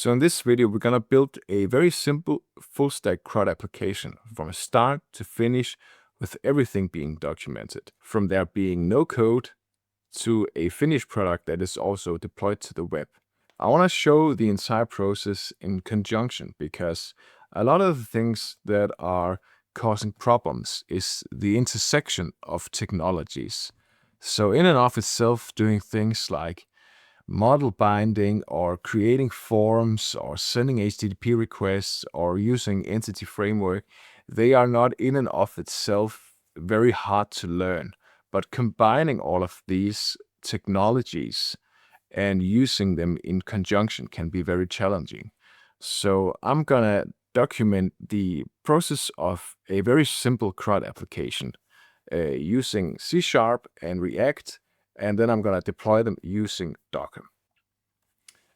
So in this video, we're going to build a very simple full stack CRUD application from start to finish with everything being documented. From there being no code to a finished product that is also deployed to the web. I want to show the entire process in conjunction because a lot of the things that are causing problems is the intersection of technologies. So in and of itself, doing things like model binding or creating forms or sending HTTP requests or using entity framework, they are not in and of itself very hard to learn. But combining all of these technologies and using them in conjunction can be very challenging. So I'm gonna document the process of a very simple CRUD application using C# and React, and then I'm gonna deploy them using Docker.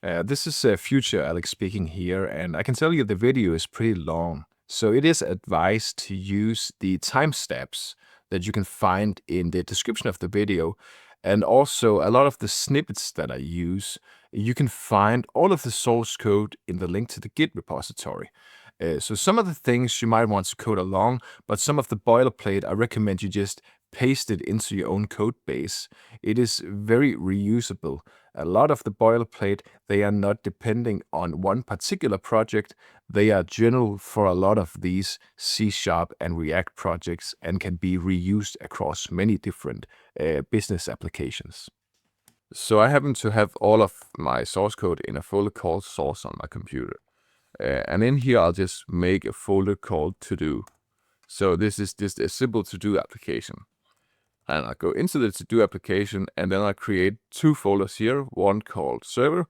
This is Future Alex speaking here, and I can tell you the video is pretty long. So it is advised to use the timestamps that you can find in the description of the video. And also a lot of the snippets that I use, you can find all of the source code in the link to the Git repository. So some of the things you might want to code along, but some of the boilerplate, I recommend you just paste it into your own code base. It is very reusable. A lot of the boilerplate, they are not depending on one particular project. They are general for a lot of these C# and React projects and can be reused across many different business applications. So I happen to have all of my source code in a folder called source on my computer. And in here, I'll just make a folder called to do. So this is just a simple to-do application. And I go into the to-do application, and then I create two folders here, one called server,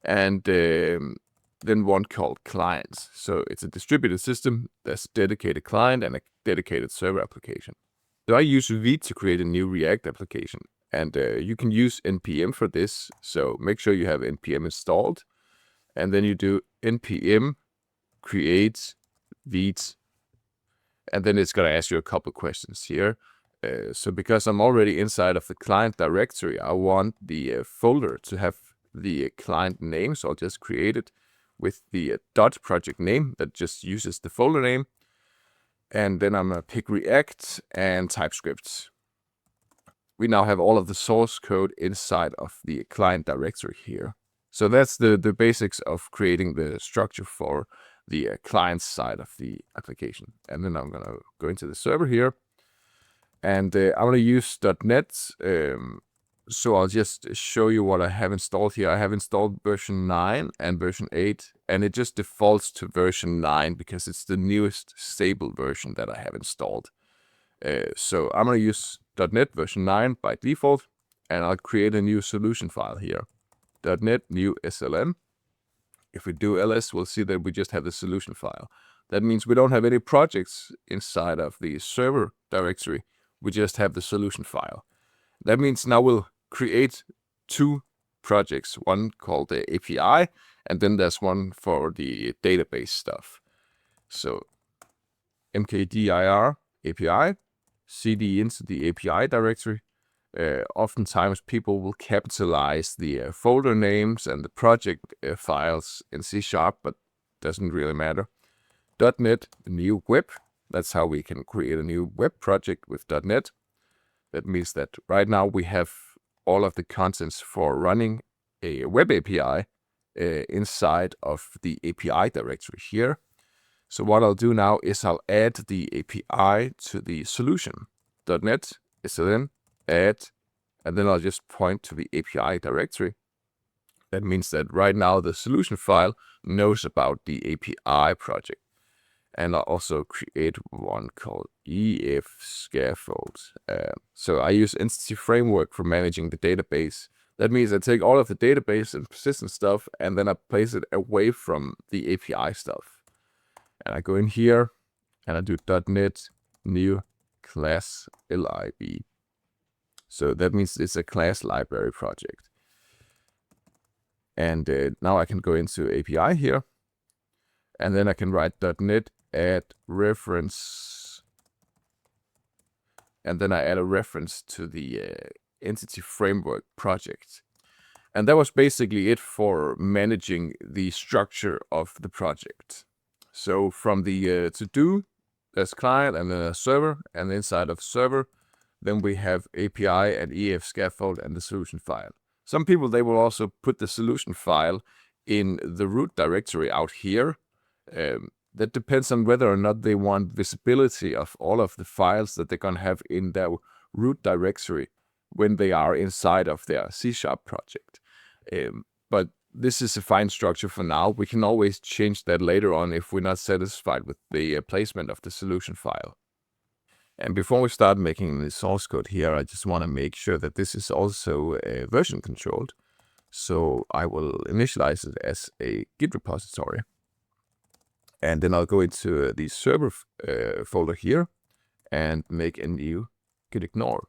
and then one called clients. So it's a distributed system. There's a dedicated client and a dedicated server application. So I use Vite to create a new React application, and you can use npm for this. So make sure you have npm installed, and then you do npm create Vite. And then it's going to ask you a couple questions here. So because I'm already inside of the client directory, I want the folder to have the client name. So I'll just create it with the dot project name that just uses the folder name. And then I'm going to pick React and Typescript. We now have all of the source code inside of the client directory here. So that's the basics of creating the structure for the client side of the application. And then I'm going to go into the server here. And I'm going to use .NET. So I'll just show you what I have installed here. I have installed version 9 and version 8. And it just defaults to version 9 because it's the newest stable version that I have installed. So I'm going to use .NET version 9 by default. And I'll create a new solution file here. .NET new SLM. If we do ls, we'll see that we just have the solution file. That means we don't have any projects inside of the server directory. We just have the solution file. That means now we'll create two projects, one called the API, and then there's one for the database stuff. So mkdir API, cd into the API directory. Oftentimes people will capitalize the folder names and the project files in C#, but doesn't really matter. .NET new web, that's how we can create a new web project with .NET. That means that right now we have all of the contents for running a web API inside of the API directory here. So what I'll do now is I'll add the API to the solution. .NET SLN add, and then I'll just point to the API directory. That means that right now the solution file knows about the API project. And I'll also create one called EF Scaffold. So I use Entity Framework for managing the database. That means I take all of the database and persistent stuff, and then I place it away from the API stuff. And I go in here, and I do .NET new class lib. So that means it's a class library project. And now I can go into API here. And then I can write .NET add reference. And then I add a reference to the entity framework project. And that was basically it for managing the structure of the project. So from the to-do, there's client and then a server, and inside of server, then we have API and EF scaffold and the solution file. Some people, they will also put the solution file in the root directory out here. That depends on whether or not they want visibility of all of the files that they're going to have in their root directory when they are inside of their C# project. But this is a fine structure for now. We can always change that later on if we're not satisfied with the placement of the solution file. And before we start making the source code here, I just want to make sure that this is also version controlled. So I will initialize it as a Git repository. And then I'll go into the server folder here and make a new git ignore.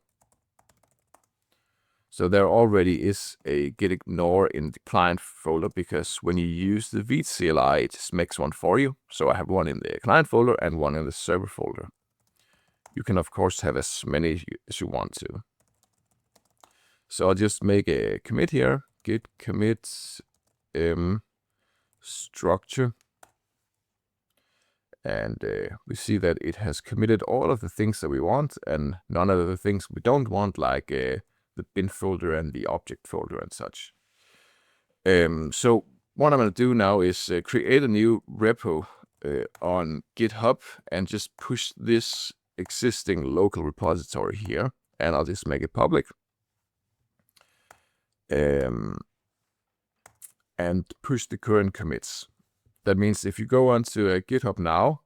So there already is a git ignore in the client folder, because when you use the Vite CLI, it just makes one for you. So I have one in the client folder and one in the server folder. You can, of course, have as many as you want to. So I'll just make a commit here, git commit structure. And we see that it has committed all of the things that we want and none of the things we don't want, like the bin folder and the object folder and such. So what I'm going to do now is create a new repo on GitHub and just push this existing local repository here. And I'll just make it public. And push the current commits. That means if you go onto GitHub now,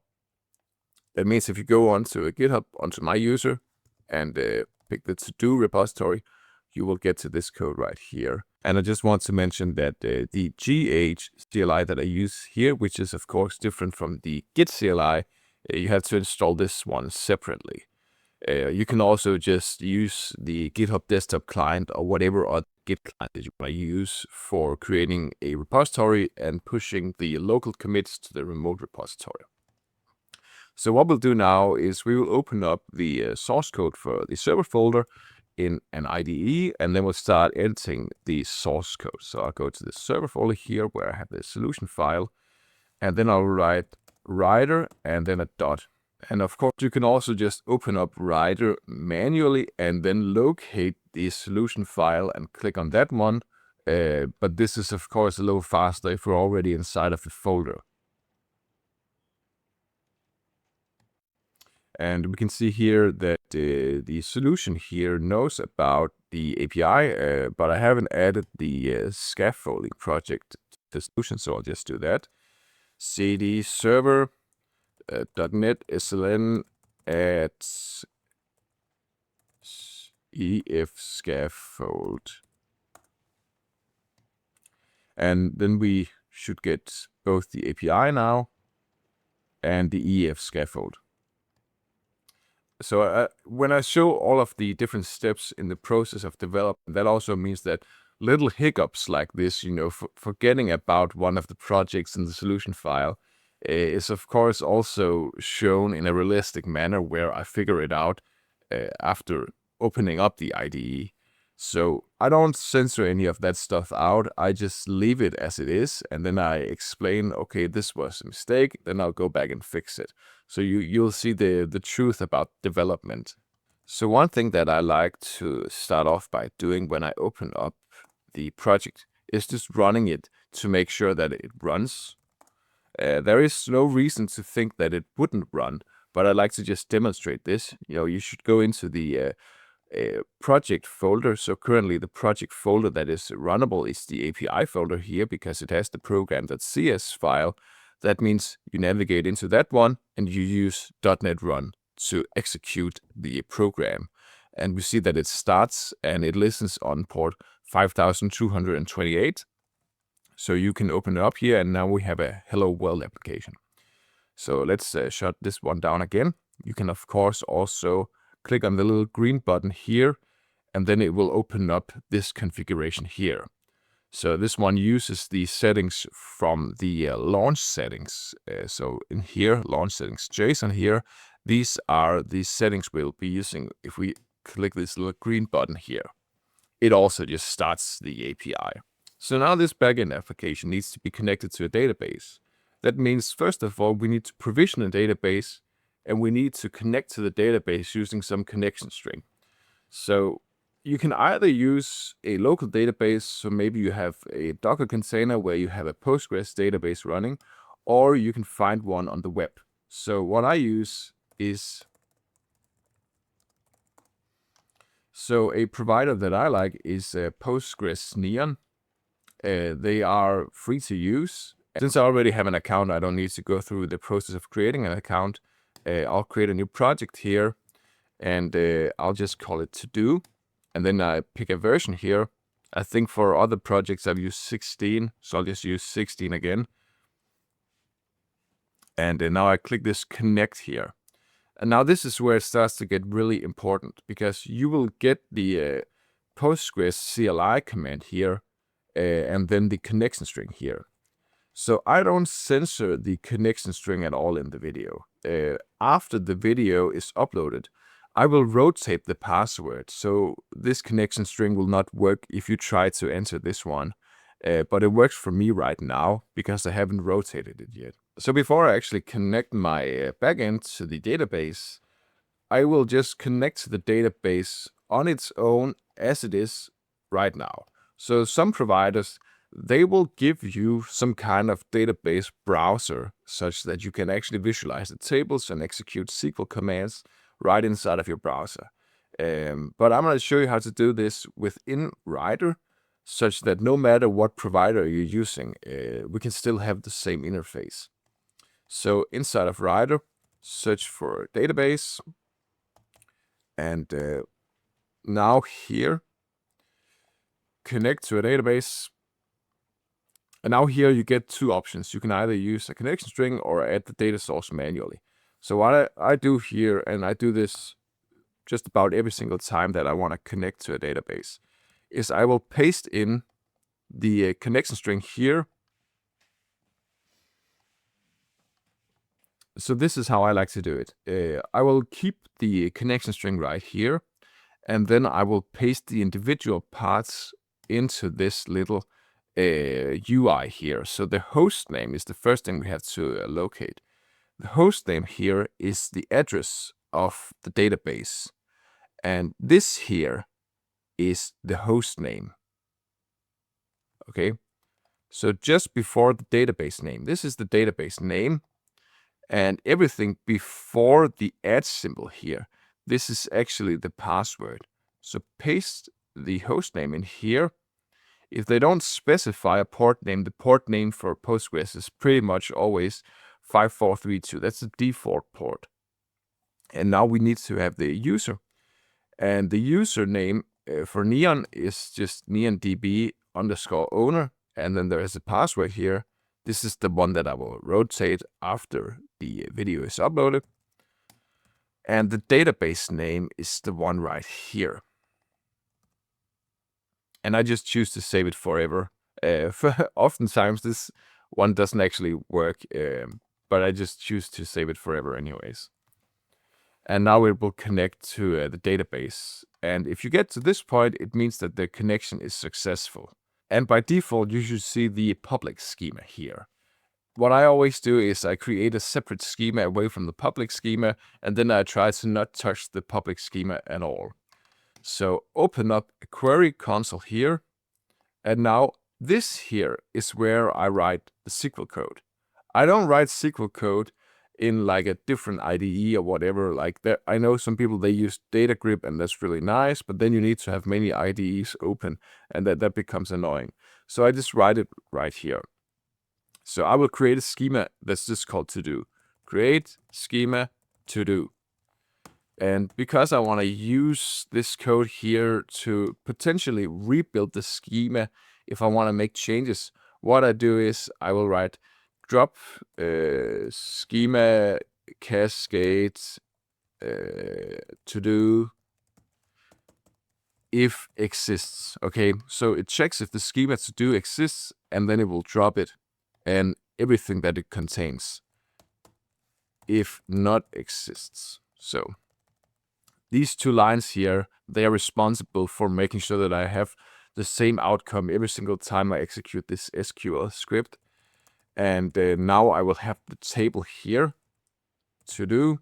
onto my user and pick the to-do repository, you will get to this code right here. And I just want to mention that the GH CLI that I use here, which is of course different from the Git CLI, you have to install this one separately. You can also just use the GitHub desktop client or whatever other Git client that you want to use for creating a repository and pushing the local commits to the remote repository. So what we'll do now is we will open up the source code for the server folder in an IDE, and then we'll start editing the source code. So I'll go to the server folder here where I have the solution file, and then I'll write writer and then a dot. And of course, you can also just open up writer manually and then locate the solution file and click on that one. But this is, of course, a little faster if we're already inside of the folder. And we can see here that the solution here knows about the API, but I haven't added the scaffolding project to the solution, so I'll just do that. cd server .NET SLN at EF scaffold. And then we should get both the API now and the EF scaffold. So when I show all of the different steps in the process of development, that also means that little hiccups like this, forgetting about one of the projects in the solution file, is of course also shown in a realistic manner where I figure it out after opening up the IDE. So I don't censor any of that stuff out. I just leave it as it is, and then I explain, okay, this was a mistake, then I'll go back and fix it. So you'll see the truth about development. So one thing that I like to start off by doing when I open up the project is just running it to make sure that it runs. There is no reason to think that it wouldn't run, but I like to just demonstrate this. You should go into the project folder. So currently the project folder that is runnable is the API folder here, because it has the program.cs file. That means you navigate into that one and you use .NET Run to execute the program. And we see that it starts and it listens on port 5228. So you can open it up here, and now we have a Hello World application. So let's shut this one down again. You can, of course, also click on the little green button here, and then it will open up this configuration here. So this one uses the settings from the launch settings. So in here, launch settings JSON here, these are the settings we'll be using if we click this little green button here. It also just starts the API. So now this backend application needs to be connected to a database. That means, first of all, we need to provision a database, and we need to connect to the database using some connection string. So you can either use a local database, so maybe you have a Docker container where you have a Postgres database running, or you can find one on the web. So what I use is, so a provider that I like is Postgres Neon. They are free to use. Since I already have an account, I don't need to go through the process of creating an account. I'll create a new project here, and I'll just call it to do. And then I pick a version here. I think for other projects I've used 16, so I'll just use 16 again. And now I click this connect here. And now this is where it starts to get really important, because you will get the Postgres CLI command here, and then the connection string here. So I don't censor the connection string at all in the video. After the video is uploaded, I will rotate the password. So this connection string will not work if you try to enter this one. But it works for me right now because I haven't rotated it yet. So before I actually connect my backend to the database, I will just connect to the database on its own as it is right now. So some providers, they will give you some kind of database browser such that you can actually visualize the tables and execute SQL commands right inside of your browser. But I'm going to show you how to do this within Writer, such that no matter what provider you're using, we can still have the same interface. So inside of Writer, search for database, and now here, connect to a database. And now here you get two options. You can either use a connection string or add the data source manually. So what I do here, and I do this just about every single time that I want to connect to a database, is I will paste in the connection string here. So this is how I like to do it. I will keep the connection string right here, and then I will paste the individual parts into this little UI here. So the host name is the first thing we have to locate. The host name here is the address of the database, and this here is the host name. Okay, so just before the database name, this is the database name, and everything before the @ symbol here, this is actually the password. So paste the host name in here. If they don't specify a port name, the port name for Postgres is pretty much always 5432. That's the default port. And now we need to have the user. And the username for Neon is just neondb_owner. And then there is a password here. This is the one that I will rotate after the video is uploaded. And the database name is the one right here. And I just choose to save it forever. Oftentimes this one doesn't actually work, but I just choose to save it forever anyways. And now it will connect to the database. And if you get to this point, it means that the connection is successful. And by default, you should see the public schema here. What I always do is I create a separate schema away from the public schema, and then I try to not touch the public schema at all. So open up a query console here, and now this here is where I write the SQL code. I don't write SQL code in like a different IDE or whatever. Like that, I know some people, they use DataGrip, and that's really nice, but then you need to have many IDEs open, and that becomes annoying. So I just write it right here. So I will create a schema that's just called to do. Create schema to do. And because I want to use this code here to potentially rebuild the schema if I want to make changes, what I do is I will write drop schema cascade to do if exists. Okay, so it checks if the schema to do exists, and then it will drop it and everything that it contains if not exists. So these two lines here, they are responsible for making sure that I have the same outcome every single time I execute this SQL script. And now I will have the table here, to do.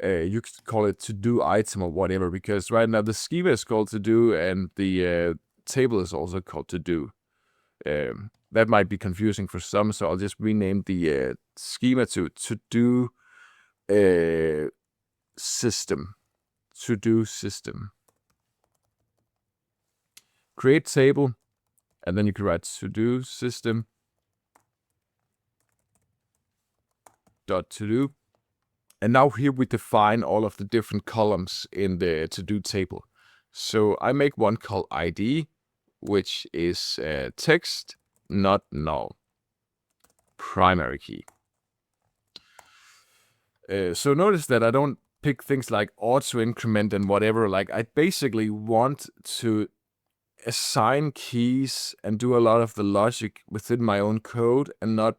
You could call it to do item or whatever, because right now the schema is called to do and the table is also called to do. That might be confusing for some, so I'll just rename the schema to do system. To do system. Create table, and then you can write to do system dot to do. And now here we define all of the different columns in the to do table. So I make one called ID, which is text, not null, primary key. So notice that I don't pick things like auto increment and whatever. Like, I basically want to assign keys and do a lot of the logic within my own code and not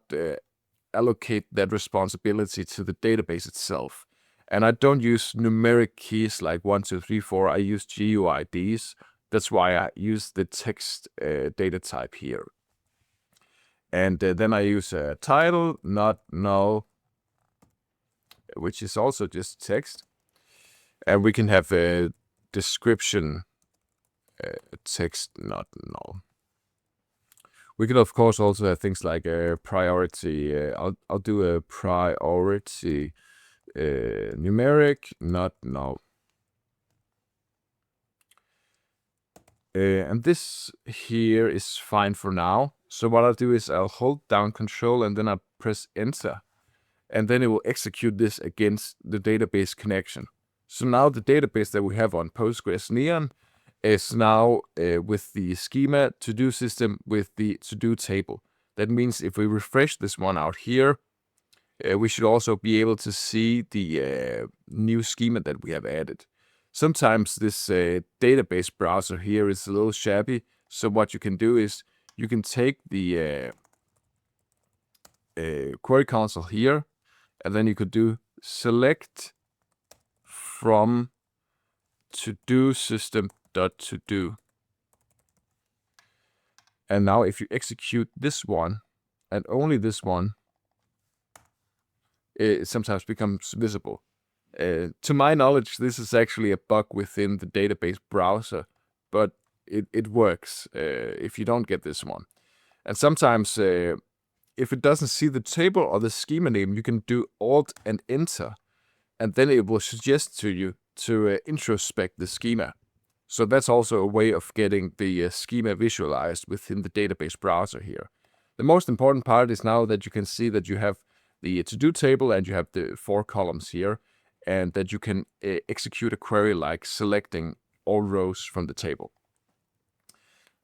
allocate that responsibility to the database itself. And I don't use numeric keys like 1, 2, 3, 4. I use GUIDs. That's why I use the text data type here. And then I use a title, not null, which is also just text. And we can have a description, text, not null. We could of course also have things like a priority. I'll do a priority numeric, not null. And this here is fine for now. So what I'll do is I'll hold down Control and then I'll press Enter. And then it will execute this against the database connection. So now the database that we have on Postgres Neon is now with the schema to-do system with the to-do table. That means if we refresh this one out here, we should also be able to see the new schema that we have added. Sometimes this database browser here is a little shabby. So what you can do is you can take the query console here, and then you could do select from to-do system.to-do. And now if you execute this one, and only this one, it sometimes becomes visible. To my knowledge, this is actually a bug within the database browser, but it works if you don't get this one. And sometimes if it doesn't see the table or the schema name, you can do Alt and Enter, and then it will suggest to you to introspect the schema. So that's also a way of getting the schema visualized within the database browser here. The most important part is now that you can see that you have the to-do table and you have the 4 columns here, and that you can execute a query like selecting all rows from the table.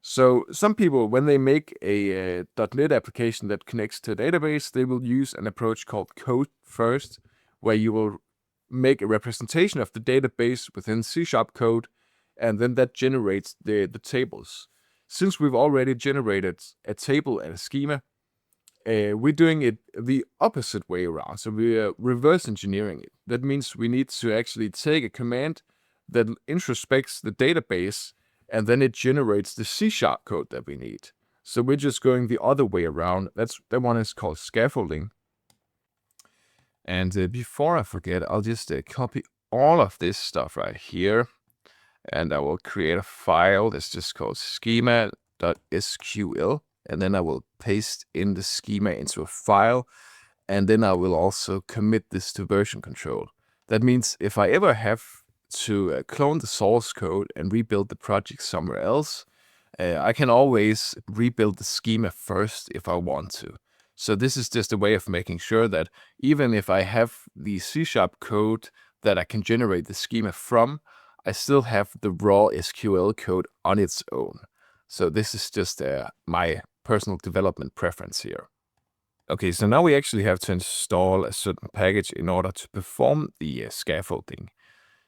So some people, when they make a .NET application that connects to a database, they will use an approach called code first, where you will make a representation of the database within C# code, and then that generates the tables. Since we've already generated a table and a schema, we're doing it the opposite way around. So we're reverse engineering it. That means we need to actually take a command that introspects the database, and then it generates the C# code that we need. So we're just going the other way around. That one is called scaffolding. And before I forget, I'll just copy all of this stuff right here. And I will create a file that's just called schema.sql. And then I will paste in the schema into a file. And then I will also commit this to version control. That means if I ever have to clone the source code and rebuild the project somewhere else, I can always rebuild the schema first if I want to. So this is just a way of making sure that even if I have the C# code that I can generate the schema from, I still have the raw SQL code on its own. So this is just my personal development preference here. Okay, so now we actually have to install a certain package in order to perform the scaffolding.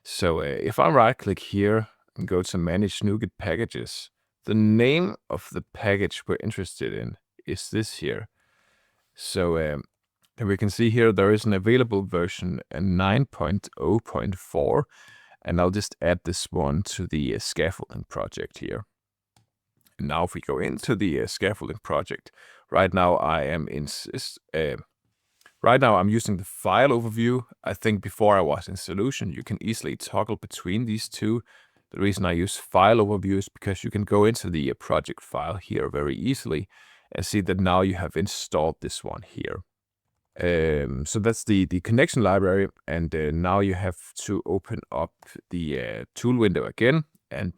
So if I right-click here and go to Manage NuGet Packages, the name of the package we're interested in is this here. So and we can see here there is an available version 9.0.4, And I'll just add this one to the scaffolding project here. And now if we go into the scaffolding project, right now I'm using the file overview. I think before I was in solution, you can easily toggle between these two. The reason I use file overview is because you can go into the project file here very easily and see that now you have installed this one here. So that's the connection library, and now you have to open up the tool window again, and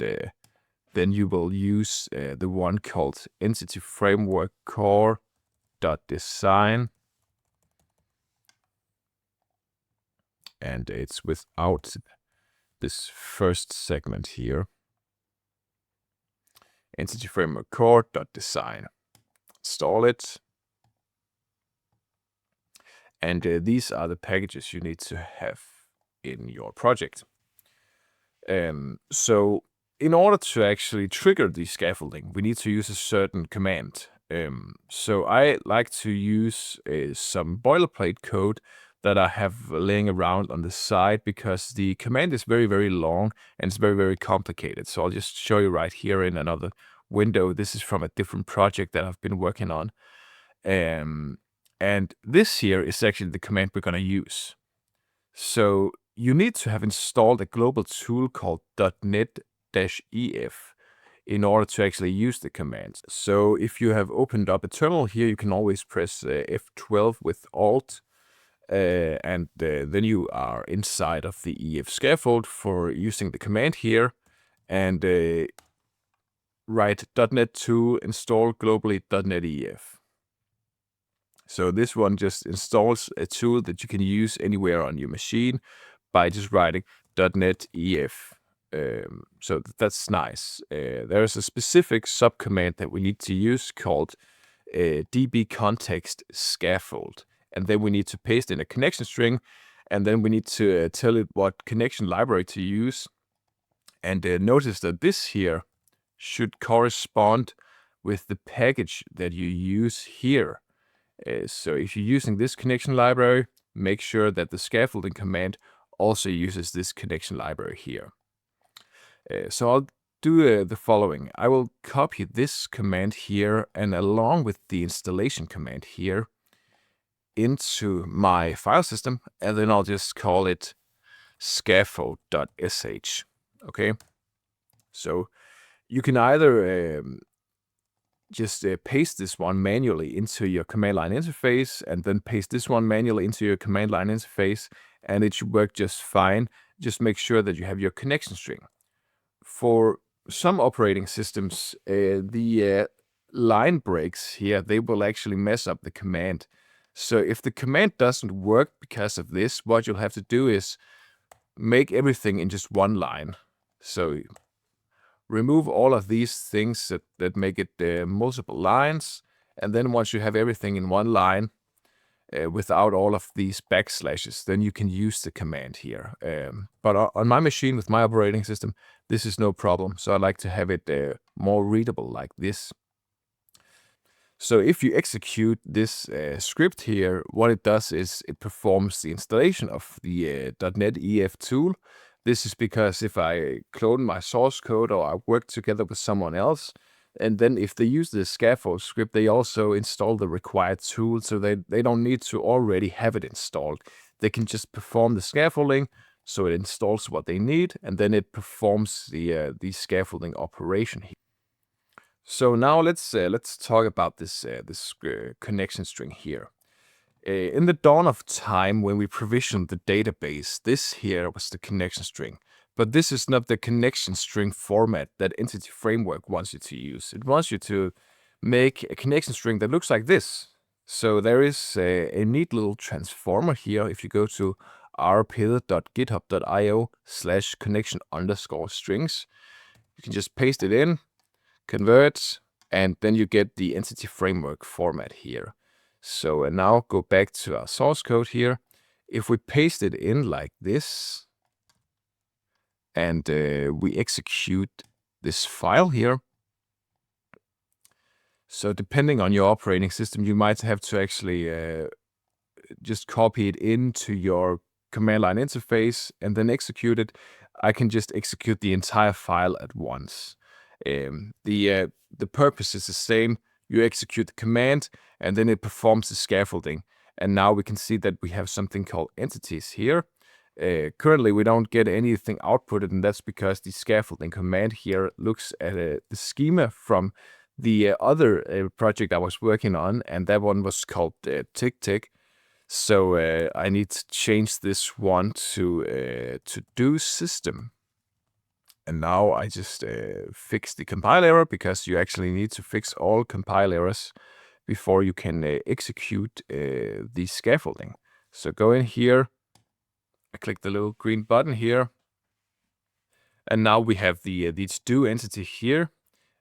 then you will use the one called Entity Framework Core.design, and it's without this first segment here. Entity Framework Core.design. Install it. And these are the packages you need to have in your project. So in order to actually trigger the scaffolding, we need to use a certain command. So I like to use some boilerplate code that I have laying around on the side, because the command is very, very long and it's very, very complicated. So I'll just show you right here in another window. This is from a different project that I've been working on. And this here is actually the command we're going to use. So you need to have installed a global tool called .NET-EF in order to actually use the command. So if you have opened up a terminal here, you can always press F12 with Alt, and then you are inside of the EF scaffold for using the command here, and write .NET to install globally .NET-EF. So this one just installs a tool that you can use anywhere on your machine by just writing .NET-EF. So that's nice. There's a specific subcommand that we need to use called DB context scaffold. And then we need to paste in a connection string. And then we need to tell it what connection library to use. And notice that this here should correspond with the package that you use here. So if you're using this connection library, make sure that the scaffolding command also uses this connection library here. So I'll do the following. I will copy this command here, and along with the installation command here, into my file system, and then I'll just call it scaffold.sh. Okay, so you can either just paste this one manually into your command line interface, and then paste this one manually into your command line interface, and it should work just fine. Just make sure that you have your connection string. For some operating systems, the line breaks here, they will actually mess up the command. So if the command doesn't work because of this, what you'll have to do is make everything in just one line. So remove all of these things that make it multiple lines, and then once you have everything in one line without all of these backslashes, then you can use the command here. But on my machine with my operating system, this is no problem. So I like to have it more readable like this. So if you execute this script here, what it does is it performs the installation of the .NET-EF tool. This is because if I clone my source code or I work together with someone else, and then if they use the scaffold script, they also install the required tool, so they don't need to already have it installed. They can just perform the scaffolding, so it installs what they need, and then it performs the scaffolding operation here. So now let's talk about this connection string here. In the dawn of time, when we provisioned the database, this here was the connection string. But this is not the connection string format that Entity Framework wants you to use. It wants you to make a connection string that looks like this. So there is a neat little transformer here. If you go to rpid.github.io/connection_strings, you can just paste it in, convert, and then you get the Entity Framework format here. So now go back to our source code here. If we paste it in like this, and we execute this file here. So depending on your operating system, you might have to actually just copy it into your command line interface and then execute it. I can just execute the entire file at once. The purpose is the same. You execute the command, and then it performs the scaffolding. And now we can see that we have something called entities here. Currently, we don't get anything outputted, and that's because the scaffolding command here looks at the schema from the other project I was working on, and that one was called tick. So I need to change this one to do system. And now I just fix the compile error, because you actually need to fix all compile errors before you can execute the scaffolding. So go in here, I click the little green button here, and now we have the to-do entity here,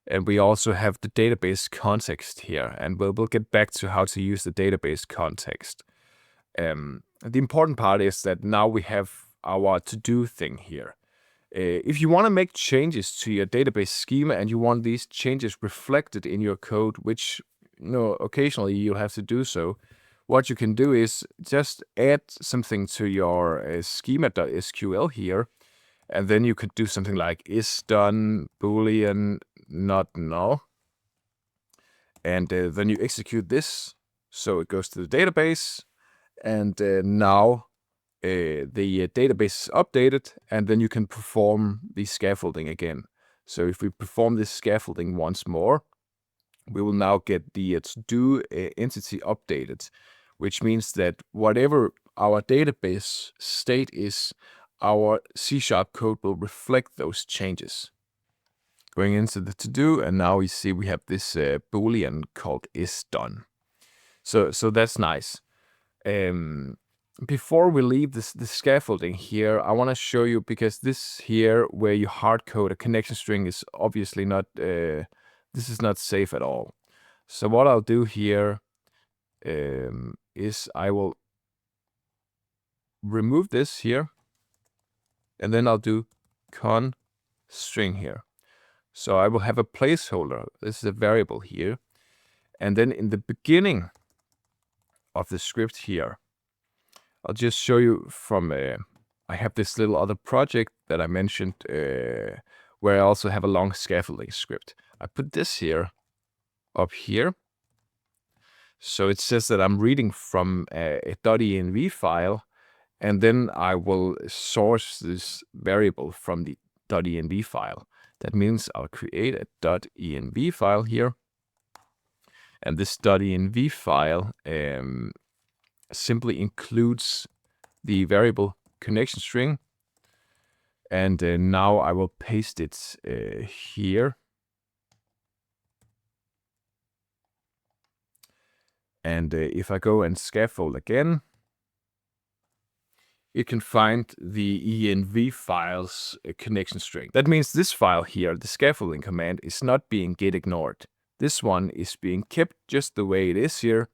and we also have the database context here, and we'll get back to how to use the database context. The important part is that now we have our to-do thing here. If you want to make changes to your database schema and you want these changes reflected in your code, which occasionally you'll have to do so, what you can do is just add something to your schema.sql here, and then you could do something like is done boolean not null, and then you execute this, so it goes to the database, and now the database is updated, and then you can perform the scaffolding again. So if we perform this scaffolding once more, we will now get the to-do entity updated, which means that whatever our database state is, our C# code will reflect those changes. Going into the to-do, and now we see we have this boolean called is done. So that's nice. Before we leave the scaffolding here, I want to show you, because this here where you hard code a connection string is obviously not, this is not safe at all. So what I'll do here is I will remove this here, and then I'll do con string here. So I will have a placeholder. This is a variable here. And then in the beginning of the script here, I'll just show you from, I have this little other project that I mentioned where I also have a long scaffolding script. I put this here, up here. So it says that I'm reading from a .env file, and then I will source this variable from the .env file. That means I'll create a .env file here. And this .env file simply includes the variable connection string. And now I will paste it here. And if I go and scaffold again, it can find the env file's connection string. That means this file here, the scaffolding command, is not being get ignored. This one is being kept just the way it is here.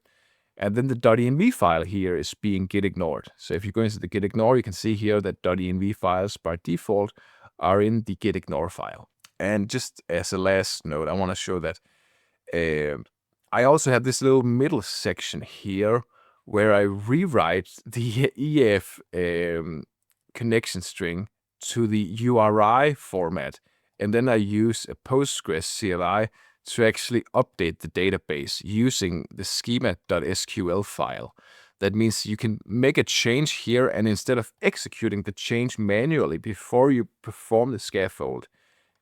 And then the .env file here is being get ignored. So if you go into the get ignore, you can see here that .env files by default are in the get ignore file. And just as a last note, I want to show that I also have this little middle section here where I rewrite the EF connection string to the URI format. And then I use a Postgres CLI to actually update the database using the schema.sql file. That means you can make a change here, and instead of executing the change manually before you perform the scaffold,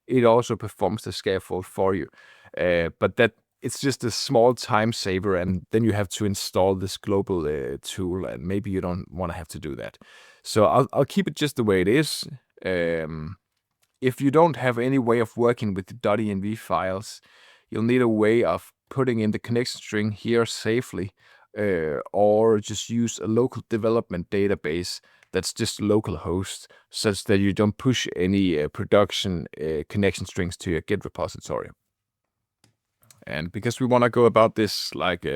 it also performs the scaffold for you. But that it's just a small time saver, and then you have to install this global tool, and maybe you don't want to have to do that. So I'll keep it just the way it is. If you don't have any way of working with the .env files, you'll need a way of putting in the connection string here safely, or just use a local development database that's just localhost, such that you don't push any production connection strings to your Git repository. And because we want to go about this like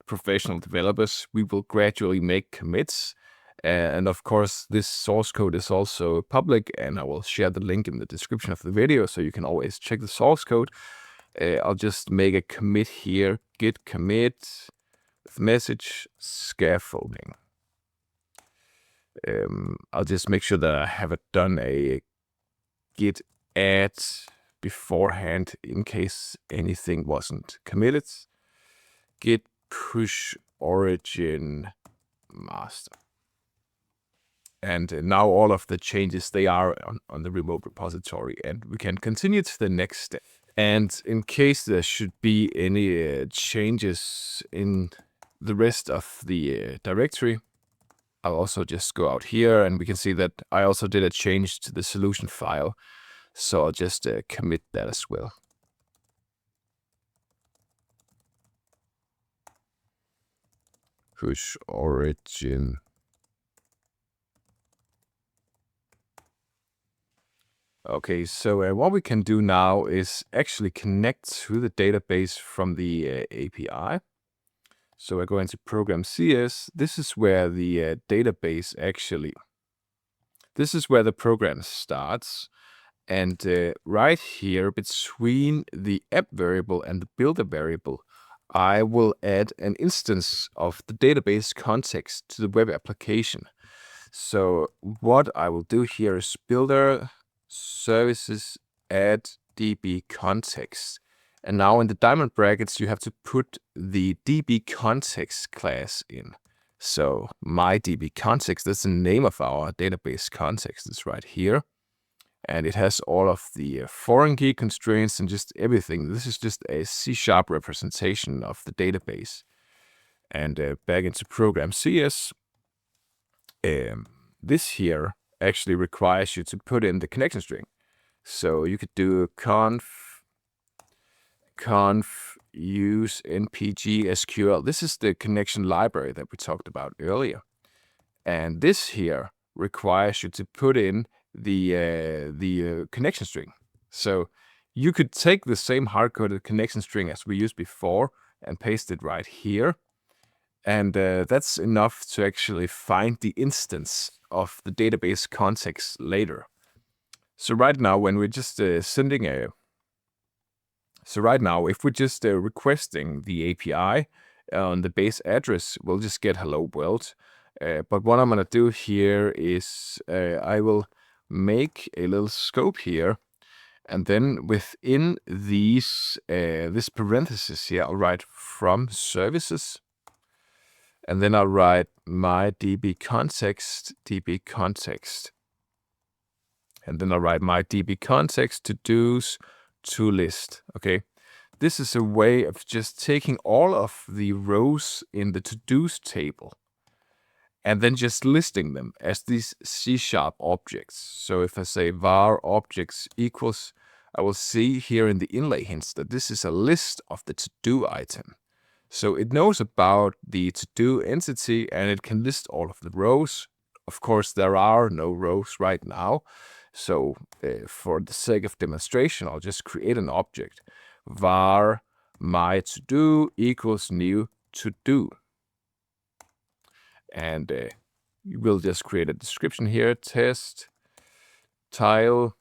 professional developers, we will gradually make commits. And of course, this source code is also public, and I will share the link in the description of the video, so you can always check the source code. I'll just make a commit here, git commit with message scaffolding. I'll just make sure that I haven't done a git add beforehand in case anything wasn't committed. Git push origin master. And now all of the changes, they are on the remote repository, and we can continue to the next step. And in case there should be any changes in the rest of the directory, I'll also just go out here, and we can see that I also did a change to the solution file. So I'll just commit that as well. Push origin. Okay, so what we can do now is actually connect to the database from the API. So I go into Program CS. This is where the database actually, this is where the program starts. And right here between the app variable and the builder variable, I will add an instance of the database context to the web application. So what I will do here is builder services add DB context. And now in the diamond brackets, you have to put the DB context class in. So my DB context, that's the name of our database context, is right here. And it has all of the foreign key constraints and just everything. This is just a C# representation of the database. And back into Program CS, this here actually requires you to put in the connection string. So you could do conf use npg SQL. This is the connection library that we talked about earlier. And this here requires you to put in the connection string. So you could take the same hard-coded connection string as we used before and paste it right here. And that's enough to actually find the instance of the database context later. So right now, when we're just sending a... So right now, if we're just requesting the API on the base address, we'll just get hello world. But what I'm going to do here is I will make a little scope here. And then within these this parenthesis here, I'll write from services. And then I'll write my DB context. And then I'll write my DB context to-dos to list. Okay. This is a way of just taking all of the rows in the to-dos table and then just listing them as these C# objects. So if I say var objects equals, I will see here in the inlay hints that this is a list of the to-do item. So it knows about the to-do entity and it can list all of the rows. Of course, there are no rows right now. So for the sake of demonstration, I'll just create an object. Var my to-do equals new to-do. And we'll just create a description here. Test title,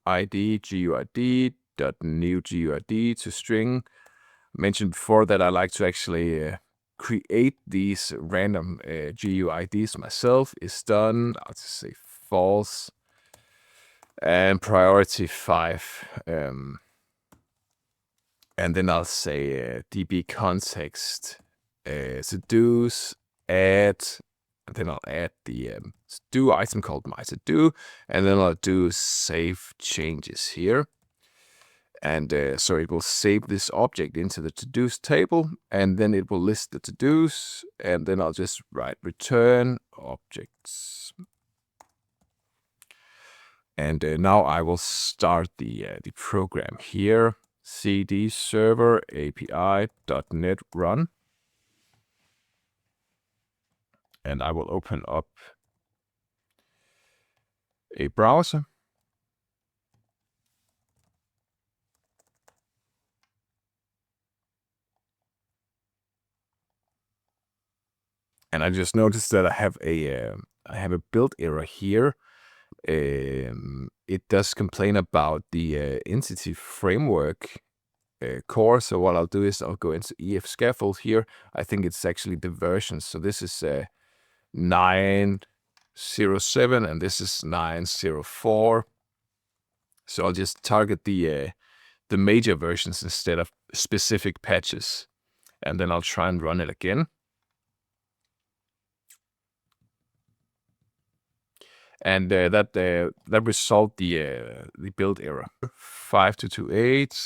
ID, GUID, .new GUID to string. Mentioned before that I like to actually create these random GUIDs myself. Is done. I'll just say false. And priority 5. And then I'll say DB context to-dos add. And then I'll add the to-do item called my to-do. And then I'll do save changes here. And so it will save this object into the to-dos table, and then it will list the to-dos, and then I'll just write return objects. And now I will start the program here. cd server api.net run. And I will open up a browser. And I just noticed that I have a build error here. It does complain about the entity framework core. So what I'll do is I'll go into EF scaffold here. I think it's actually the version. So this is 9 07 and this is 904. So I'll just target the major versions instead of specific patches. And then I'll try and run it again. And that resolved the build error. 5228.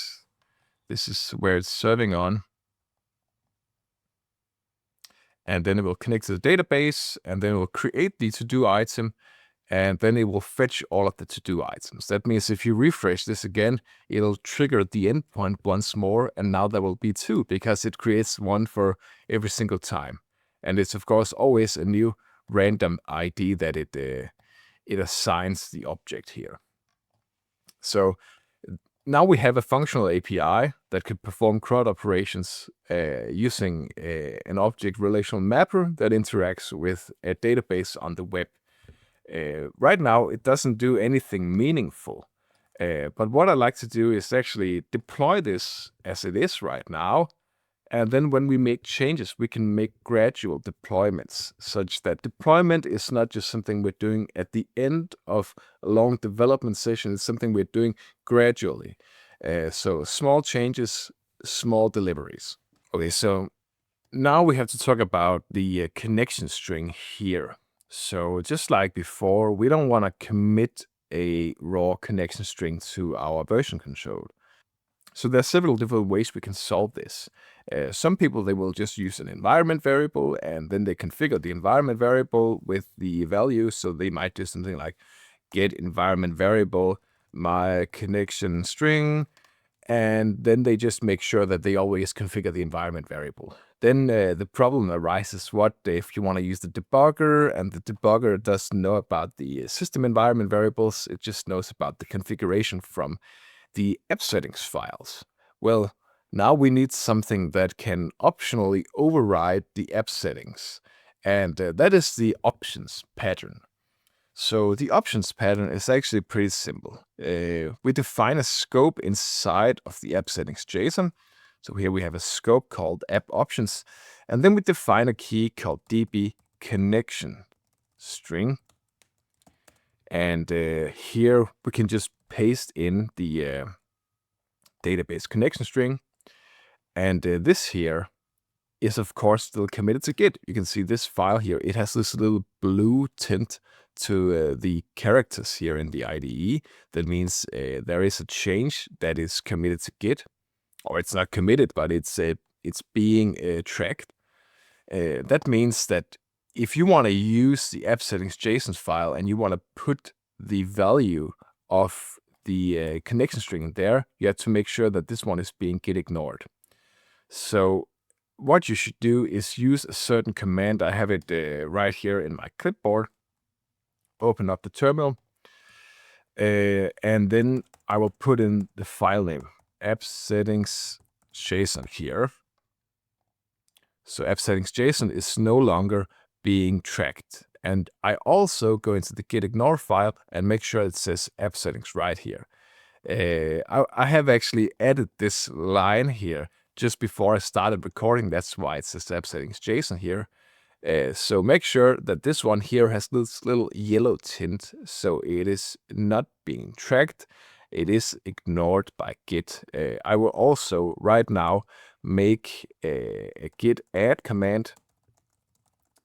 This is where it's serving on. And then it will connect to the database, and then it will create the to-do item, and then it will fetch all of the to-do items. That means if you refresh this again, it'll trigger the endpoint once more, and now there will be 2, because it creates one for every single time. And it's of course always a new random ID that it assigns the object here. So now we have a functional API that can perform CRUD operations using an object relational mapper that interacts with a database on the web. Right now, it doesn't do anything meaningful. But what I like to do is actually deploy this as it is right now. And then when we make changes, we can make gradual deployments such that deployment is not just something we're doing at the end of a long development session. It's something we're doing gradually. So small changes, small deliveries. Okay, so now we have to talk about the connection string here. So just like before, we don't want to commit a raw connection string to our version control. So there are several different ways we can solve this. Some people, they will just use an environment variable, and then they configure the environment variable with the value. So they might do something like get environment variable, my connection string, and then they just make sure that they always configure the environment variable. Then the problem arises, what if you want to use the debugger, and the debugger doesn't know about the system environment variables, it just knows about the configuration from the app settings files. Well, now we need something that can optionally override the app settings, and that is the options pattern. So the options pattern is actually pretty simple. We define a scope inside of the app settings JSON. So here we have a scope called app options, and then we define a key called DB connection string. And here we can just paste in the database connection string. And this here is of course still committed to Git. You can see this file here, it has this little blue tint to the characters here in the IDE. That means there is a change that is committed to Git, or it's not committed, but it's being tracked. That means that if you want to use the app settings JSON file and you want to put the value of the connection string there, you have to make sure that this one is being Git ignored. So what you should do is use a certain command. I have it right here in my clipboard. Open up the terminal, and then I will put in the file name, app settings JSON here. So app settings JSON is no longer being tracked. And I also go into the git ignore file and make sure it says app settings right here. I have actually added this line here just before I started recording. That's why it says app settings JSON here. So make sure that this one here has this little yellow tint, so it is not being tracked. It is ignored by Git. I will also right now make a git add command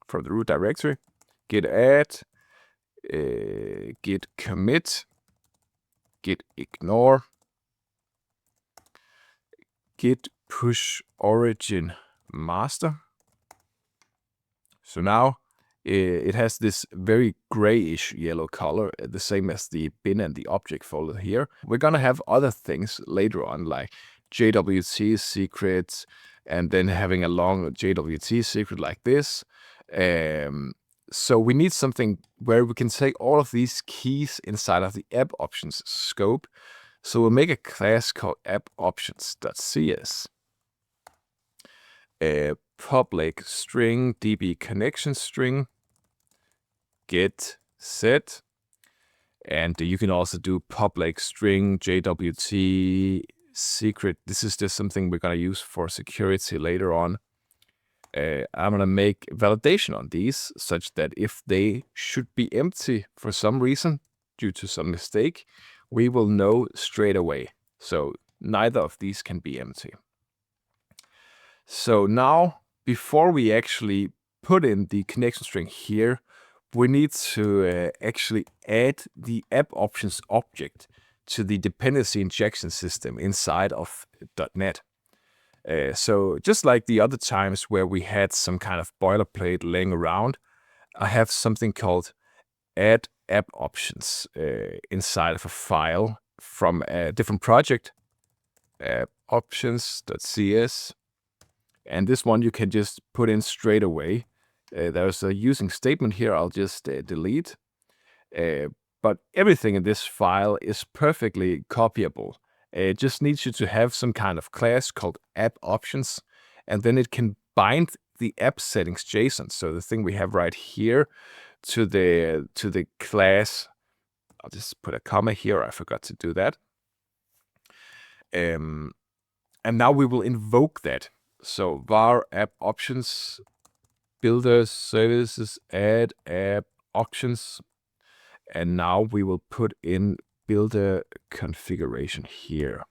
from the root directory. Git add, git commit, git ignore, git push origin master. So now it has this very grayish yellow color, the same as the bin and the object folder here. We're gonna have other things later on, like JWT secrets, and then having a long JWT secret like this. So we need something where we can take all of these keys inside of the app options scope. So we'll make a class called appoptions.cs. Public string db connection string get set, and you can also do public string JWT secret. This is just something we're going to use for security later on. I'm going to make validation on these such that if they should be empty for some reason due to some mistake, we will know straight away. So neither of these can be empty. So now, before we actually put in the connection string here, we need to actually add the app options object to the dependency injection system inside of .NET. So just like the other times where we had some kind of boilerplate laying around, I have something called add app options inside of a file from a different project, options.cs. And this one you can just put in straight away. There's a using statement here I'll just delete. But everything in this file is perfectly copyable. It just needs you to have some kind of class called app options, and then it can bind the app settings JSON. So the thing we have right here to the class. I'll just put a comma here. I forgot to do that. And now we will invoke that. So var app options, builder services, add app options. And now we will put in builder configuration here.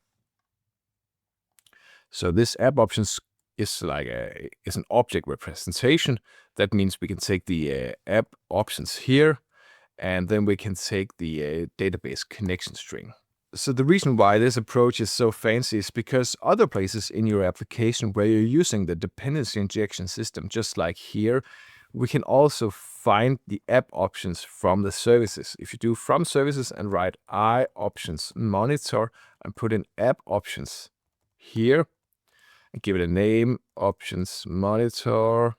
So this app options is like is an object representation. That means we can take the app options here, and then we can take the database connection string. So the reason why this approach is so fancy is because other places in your application where you're using the dependency injection system, just like here, we can also find the app options from the services. If you do from services and write I options monitor and put in app options here and give it a name, options monitor,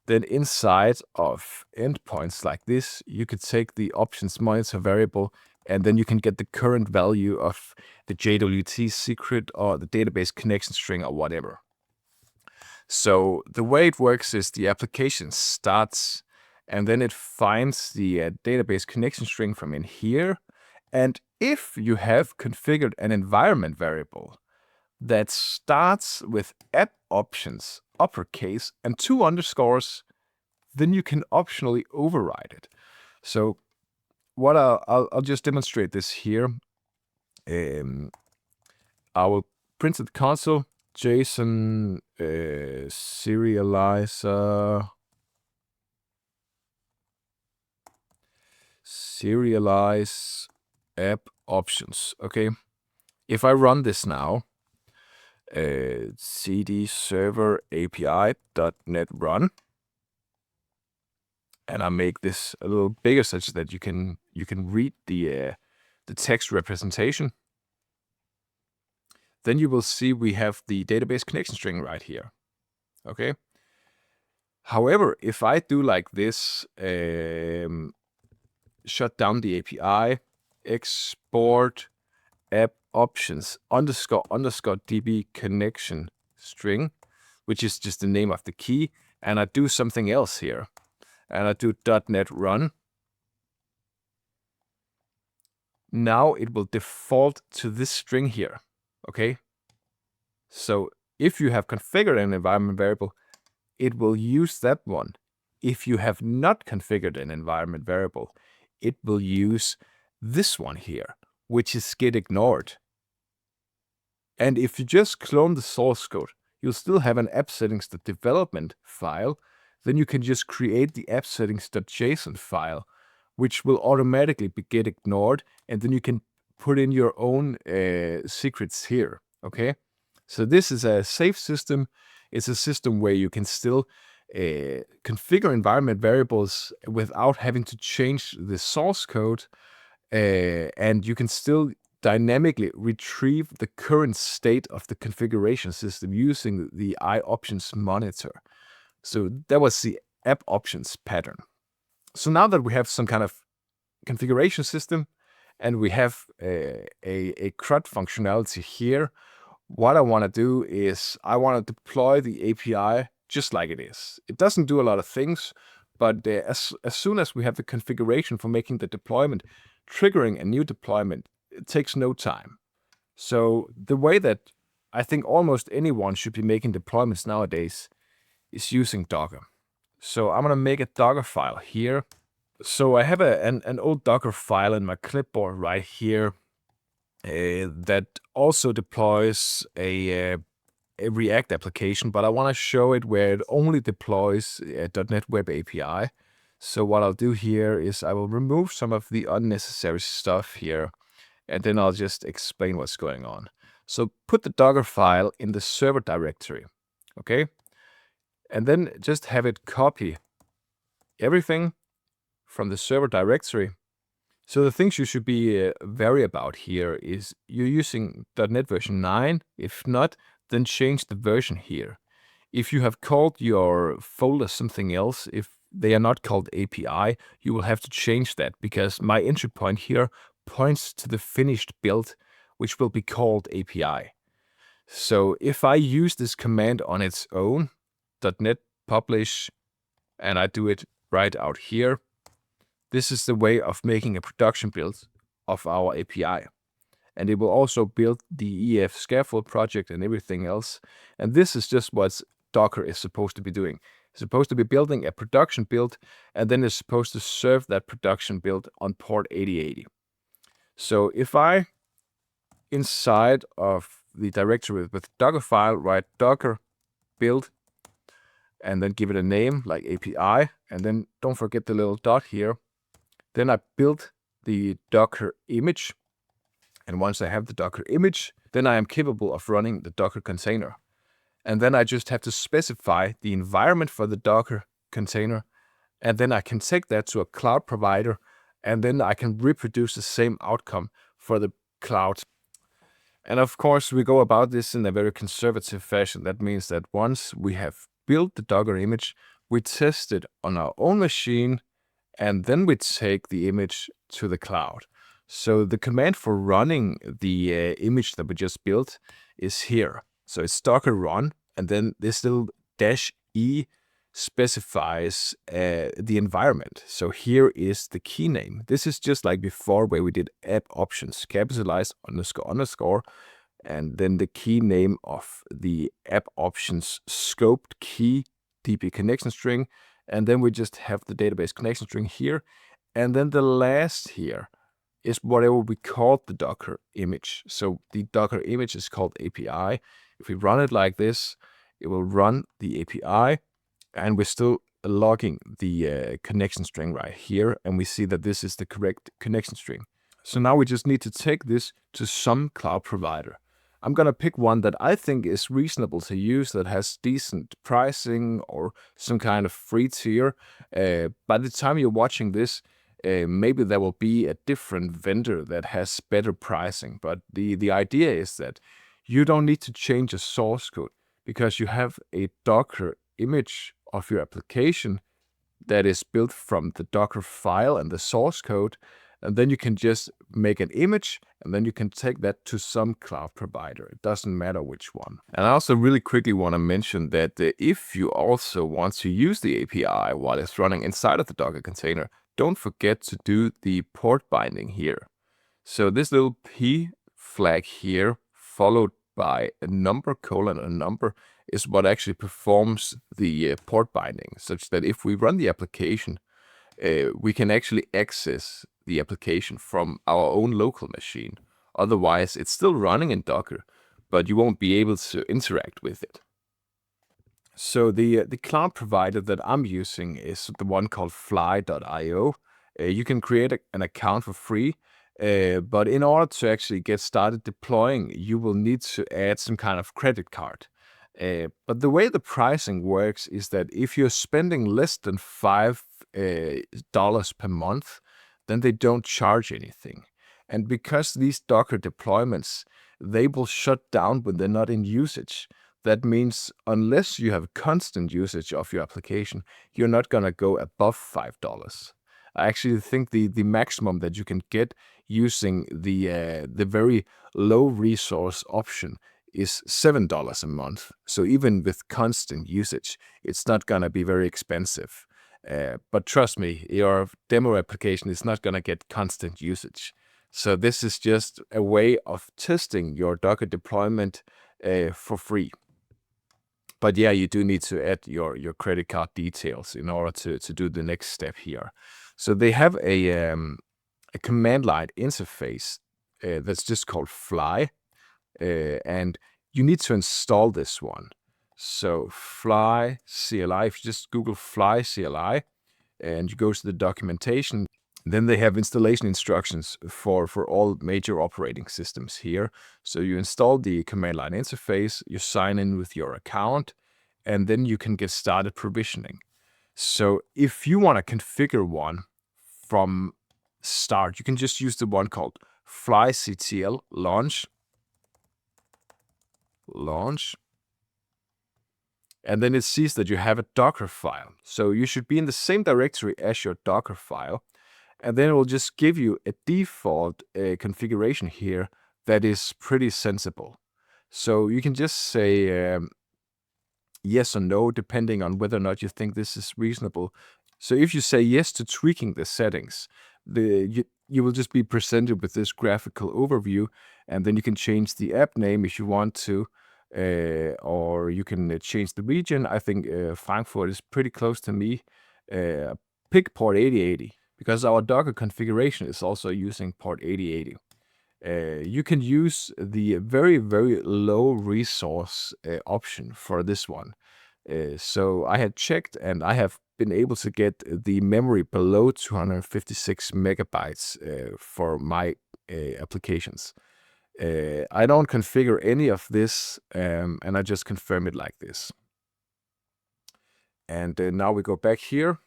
then inside of endpoints like this, you could take the options monitor variable, and then you can get the current value of the JWT secret or the database connection string or whatever. So the way it works is the application starts, and then it finds the database connection string from in here. And if you have configured an environment variable that starts with app options, uppercase, and 2 underscores, then you can optionally override it. So what I'll just demonstrate this here. I will print to the console JSON serialize app options. Okay, if I run this now, cd server API.NET run, and I make this a little bigger such that you can read the text representation, then you will see we have the database connection string right here. Okay. However, if I do like this, shut down the API, export app options underscore DB connection string, which is just the name of the key, and I do something else here, and I do .NET run. Now it will default to this string here. Okay. So if you have configured an environment variable, it will use that one. If you have not configured an environment variable, it will use this one here, which is get ignored. And if you just clone the source code, you'll still have an app settings.development file. Then you can just create the app settings.json file, which will automatically get ignored. And then you can put in your own secrets here. Okay. So this is a safe system. It's a system where you can still configure environment variables without having to change the source code. And you can still dynamically retrieve the current state of the configuration system using the iOptions monitor. So that was the app options pattern. So now that we have some kind of configuration system and we have a CRUD functionality here, what I want to do is I want to deploy the API just like it is. It doesn't do a lot of things, but as soon as we have the configuration for making the deployment, triggering a new deployment, it takes no time. So the way that I think almost anyone should be making deployments nowadays is using Docker. So I'm gonna make a Docker file here. So I have an old Docker file in my clipboard right here that also deploys a React application, but I want to show it where it only deploys a .NET Web API. So what I'll do here is I will remove some of the unnecessary stuff here, and then I'll just explain what's going on. So put the Docker file in the server directory, okay? And then just have it copy everything from the server directory. So the things you should be wary about here is you're using .NET version 9. If not, then change the version here. If you have called your folder something else, if they are not called API, you will have to change that because my entry point here points to the finished build, which will be called API. So if I use this command on its own, .NET publish, and I do it right out here, this is the way of making a production build of our API. And it will also build the EF scaffold project and everything else. And this is just what Docker is supposed to be doing. It's supposed to be building a production build, and then it's supposed to serve that production build on port 8080. So if I, inside of the directory with Docker file, write Docker build, and then give it a name like API, and then don't forget the little dot here. Then I build the Docker image. And once I have the Docker image, then I am capable of running the Docker container. And then I just have to specify the environment for the Docker container. And then I can take that to a cloud provider. And then I can reproduce the same outcome for the cloud. And of course, we go about this in a very conservative fashion. That means that once we have built the Docker image, we test it on our own machine, and then we take the image to the cloud. So the command for running the image that we just built is here. So it's Docker run, and then this little -e specifies the environment. So here is the key name. This is just like before where we did app options, capitalized __, and then the key name of the app options scoped key DB connection string. And then we just have the database connection string here. And then the last here is whatever we called the Docker image. So the Docker image is called API. If we run it like this, it will run the API, and we're still logging the connection string right here. And we see that this is the correct connection string. So now we just need to take this to some cloud provider. I'm going to pick one that I think is reasonable to use, that has decent pricing or some kind of free tier. By the time you're watching this, maybe there will be a different vendor that has better pricing. But the idea is that you don't need to change a source code because you have a Docker image of your application that is built from the Docker file and the source code. And then you can just make an image, and then you can take that to some cloud provider. It doesn't matter which one. And I also really quickly want to mention that if you also want to use the API while it's running inside of the Docker container, don't forget to do the port binding here. So this little P flag here, followed by a number, colon, a number, is what actually performs the port binding, such that if we run the application, we can actually access the application from our own local machine. Otherwise, it's still running in Docker, but you won't be able to interact with it. So the cloud provider that I'm using is the one called fly.io. You can create an account for free, but in order to actually get started deploying, you will need to add some kind of credit card. But the way the pricing works is that if you're spending less than $5 per month, then they don't charge anything. And because these Docker deployments, they will shut down when they're not in usage. That means unless you have constant usage of your application, you're not going to go above $5. I actually think the maximum that you can get using the very low resource option is $7 a month. So even with constant usage, it's not going to be very expensive. But trust me, your demo application is not going to get constant usage. So this is just a way of testing your Docker deployment for free. But yeah, you do need to add your credit card details in order to do the next step here. So they have a command line interface that's just called Fly, and you need to install this one. So Fly CLI, if you just Google Fly CLI and you go to the documentation, then they have installation instructions for all major operating systems here. So you install the command line interface, you sign in with your account, and then you can get started provisioning. So if you want to configure one from start, you can just use the one called flyctl launch. And then it sees that you have a Docker file. So you should be in the same directory as your Docker file. And then it will just give you a default configuration here that is pretty sensible. So you can just say yes or no, depending on whether or not you think this is reasonable. So if you say yes to tweaking the settings, you will just be presented with this graphical overview, and then you can change the app name if you want to, or you can change the region. I think Frankfurt is pretty close to me. Pick port 8080. Because our Docker configuration is also using port 8080. You can use the very, very low resource option for this one. So I had checked, and I have been able to get the memory below 256 megabytes for my applications. I don't configure any of this, and I just confirm it like this. And now we go back here.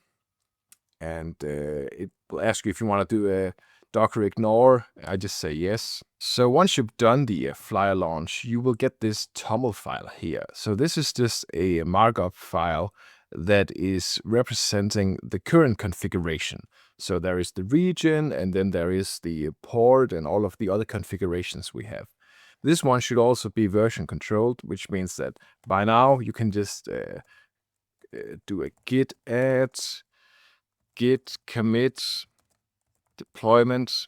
And it will ask you if you want to do a Docker ignore. I just say yes. So once you've done the Fly launch, you will get this TOML file here. So this is just a markup file that is representing the current configuration. So there is the region, and then there is the port and all of the other configurations we have. This one should also be version controlled, which means that by now you can just do a git add, git commit, deployment,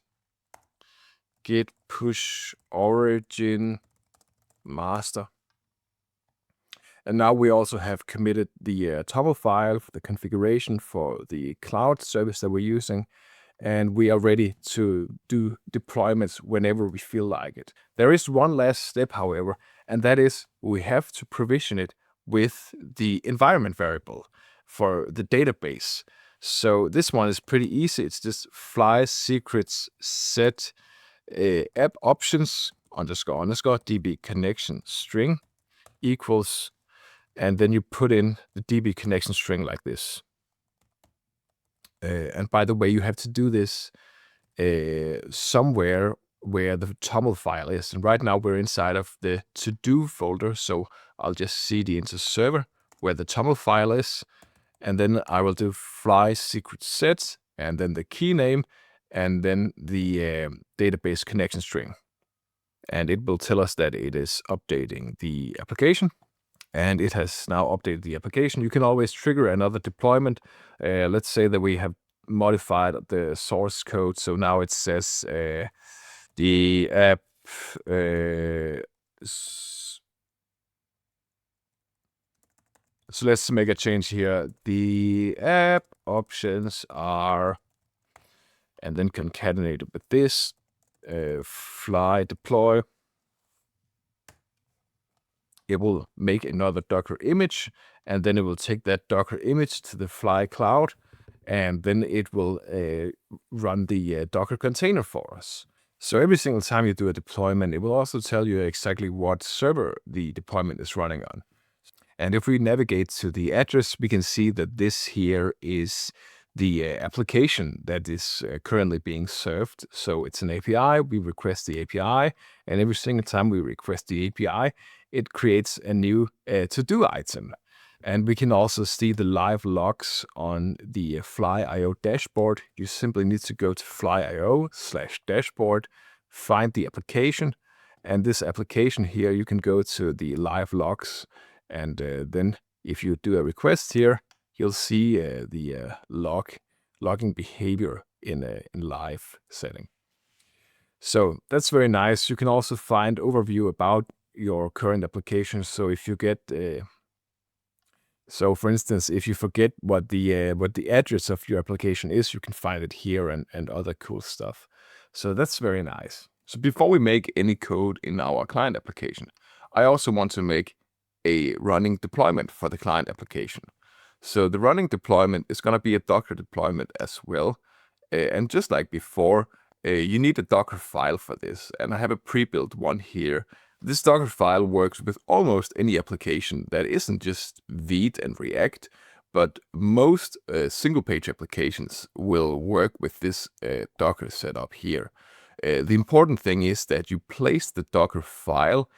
git push origin master. And now we also have committed the TOML file for the configuration for the cloud service that we're using. And we are ready to do deployments whenever we feel like it. There is one last step, however, and that is we have to provision it with the environment variable for the database. So this one is pretty easy. It's just fly secrets set app options __ db connection string equals, and then you put in the db connection string like this. And by the way, you have to do this somewhere where the TOML file is. And right now we're inside of the to-do folder. So I'll just cd into server where the TOML file is. And then I will do fly secret set, and then the key name, and then the database connection string. And it will tell us that it is updating the application. And it has now updated the application. You can always trigger another deployment. Let's say that we have modified the source code. So now it says the app so let's make a change here. The app options are, and then concatenate it with this, fly deploy. It will make another Docker image, and then it will take that Docker image to the Fly cloud, and then it will run the Docker container for us. So every single time you do a deployment, it will also tell you exactly what server the deployment is running on. And if we navigate to the address, we can see that this here is the application that is currently being served. So it's an API, we request the API, and every single time we request the API, it creates a new to-do item. And we can also see the live logs on the Fly.io dashboard. You simply need to go to fly.io/dashboard, find the application, and this application here, you can go to the live logs, and then if you do a request here, you'll see the logging behavior in live setting. So that's very nice. You can also find overview about your current application. So if you get, so for instance, if you forget what the address of your application is, you can find it here and other cool stuff. So that's very nice. So before we make any code in our client application, I also want to make a running deployment for the client application. So the running deployment is going to be a Docker deployment as well. And just like before, you need a Docker file for this. And I have a pre-built one here. This Docker file works with almost any application that isn't just Vite and React, but most single-page applications will work with this Docker setup here. The important thing is that you place the Docker file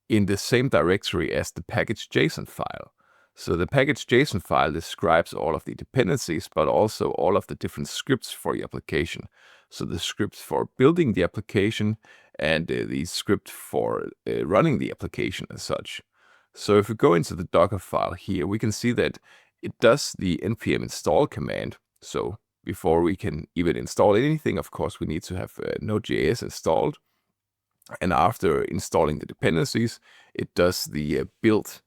in the same directory as the package.json file. So the package.json file describes all of the dependencies, but also all of the different scripts for your application. So the scripts for building the application and the script for running the application as such. So if we go into the Docker file here, we can see that it does the npm install command. So before we can even install anything, of course, we need to have Node.js installed. And after installing the dependencies, it does the build.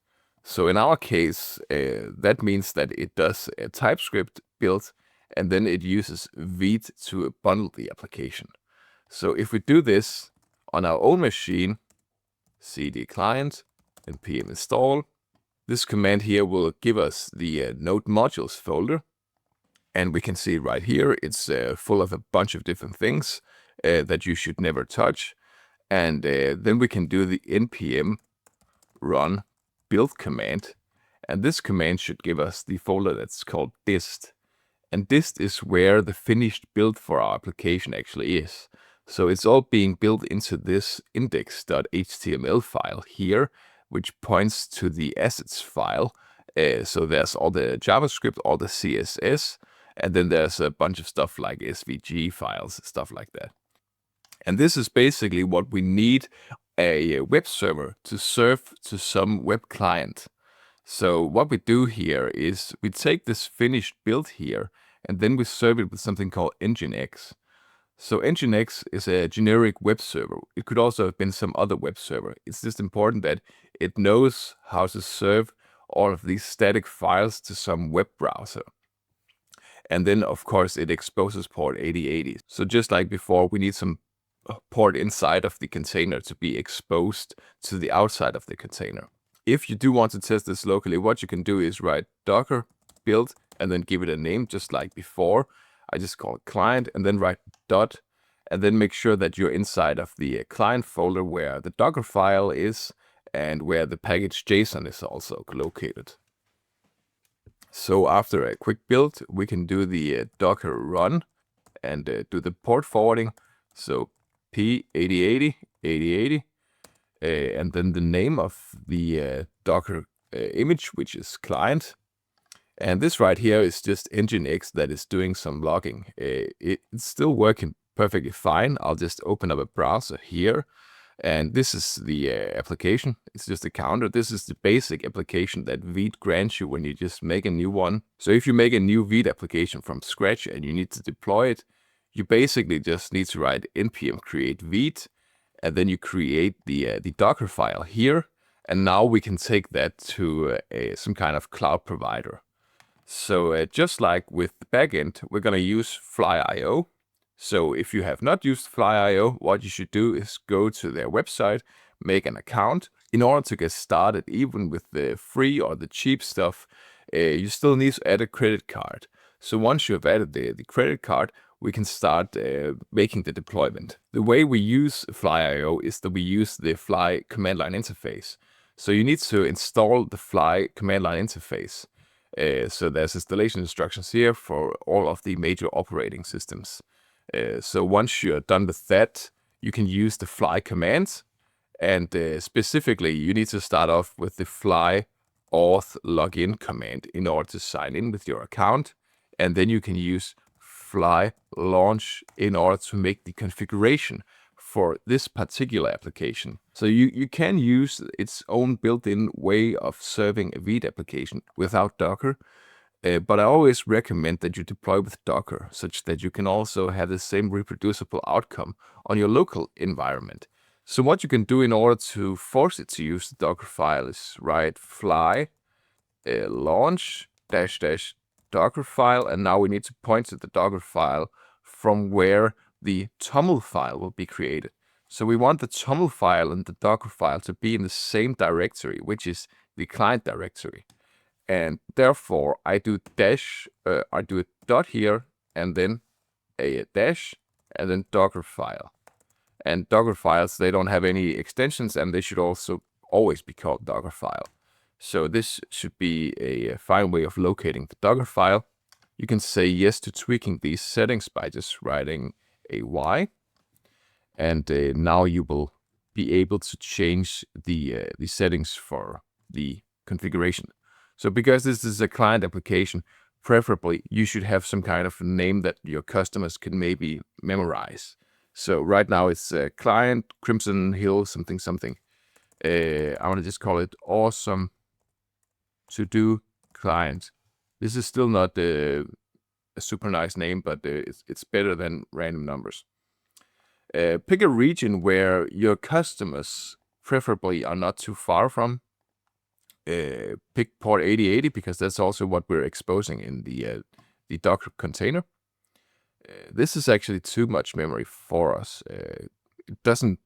So in our case, that means that it does a TypeScript build, and then it uses Vite to bundle the application. So if we do this on our own machine, cd client npm install, this command here will give us the node modules folder. And we can see right here, it's full of a bunch of different things that you should never touch. And then we can do the npm run build command. And this command should give us the folder that's called dist. And dist is where the finished build for our application actually is. So it's all being built into this index.html file here, which points to the assets file. So there's all the JavaScript, all the CSS, and then there's a bunch of stuff like SVG files, stuff like that. And this is basically what we need a web server to serve to some web client. So what we do here is we take this finished build here, and then we serve it with something called Nginx. So Nginx is a generic web server. It could also have been some other web server. It's just important that it knows how to serve all of these static files to some web browser. And then, of course, it exposes port 8080. So just like before, we need some port inside of the container to be exposed to the outside of the container. If you do want to test this locally, what you can do is write docker build and then give it a name just like before. I just call it client and then write dot and then make sure that you're inside of the client folder where the Docker file is and where the package.json is also located. So after a quick build, we can do the docker run and do the port forwarding. So P8080, 8080, and then the name of the Docker image, which is client. And this right here is just Nginx that is doing some logging. It's still working perfectly fine. I'll just open up a browser here. And this is the application. It's just a counter. This is the basic application that Vite grants you when you just make a new one. So if you make a new Vite application from scratch and you need to deploy it, you basically just need to write npm create Vite, and then you create the Docker file here. And now we can take that to some kind of cloud provider. So just like with the backend, we're going to use Fly.io. So if you have not used Fly.io, what you should do is go to their website, make an account. In order to get started, even with the free or the cheap stuff, you still need to add a credit card. So once you have added the credit card, we can start making the deployment. The way we use Fly.io is that we use the Fly command line interface. So you need to install the Fly command line interface. So there's installation instructions here for all of the major operating systems. So once you're done with that, you can use the Fly commands. And specifically, you need to start off with the Fly auth login command in order to sign in with your account. And then you can use Fly launch in order to make the configuration for this particular application. So you can use its own built-in way of serving a Vite application without Docker. But I always recommend that you deploy with Docker, such that you can also have the same reproducible outcome on your local environment. So what you can do in order to force it to use the Docker file is write fly launch -- Docker file, and now we need to point to the Docker file from where the TOML file will be created. So we want the TOML file and the Docker file to be in the same directory, which is the client directory. And therefore, I do a dot here, and then a dash, and then Docker file. And Docker files, they don't have any extensions, and they should also always be called Docker file. So this should be a fine way of locating the Docker file. You can say yes to tweaking these settings by just writing a Y. And now you will be able to change the settings for the configuration. So because this is a client application, preferably you should have some kind of name that your customers can maybe memorize. So right now it's client Crimson Hill something something. I want to just call it awesome to do client. This is still not a super nice name, but it's better than random numbers. Pick a region where your customers preferably are not too far from. Pick port 8080 because that's also what we're exposing in the Docker container. This is actually too much memory for us. It doesn't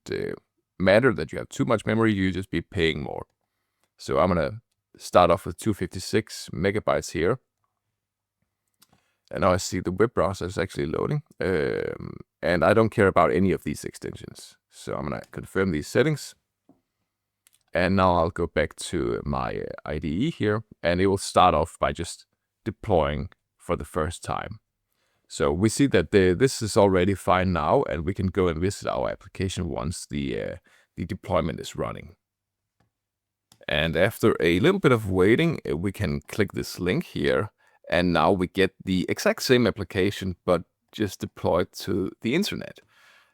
matter that you have too much memory, you just be paying more. So I'm gonna start off with 256 megabytes here. And now I see the web browser is actually loading. And I don't care about any of these extensions. So I'm gonna confirm these settings. And now I'll go back to my IDE here, and it will start off by just deploying for the first time. So we see that this is already fine now, and we can go and visit our application once the deployment is running. And after a little bit of waiting, we can click this link here, and now we get the exact same application, but just deployed to the internet.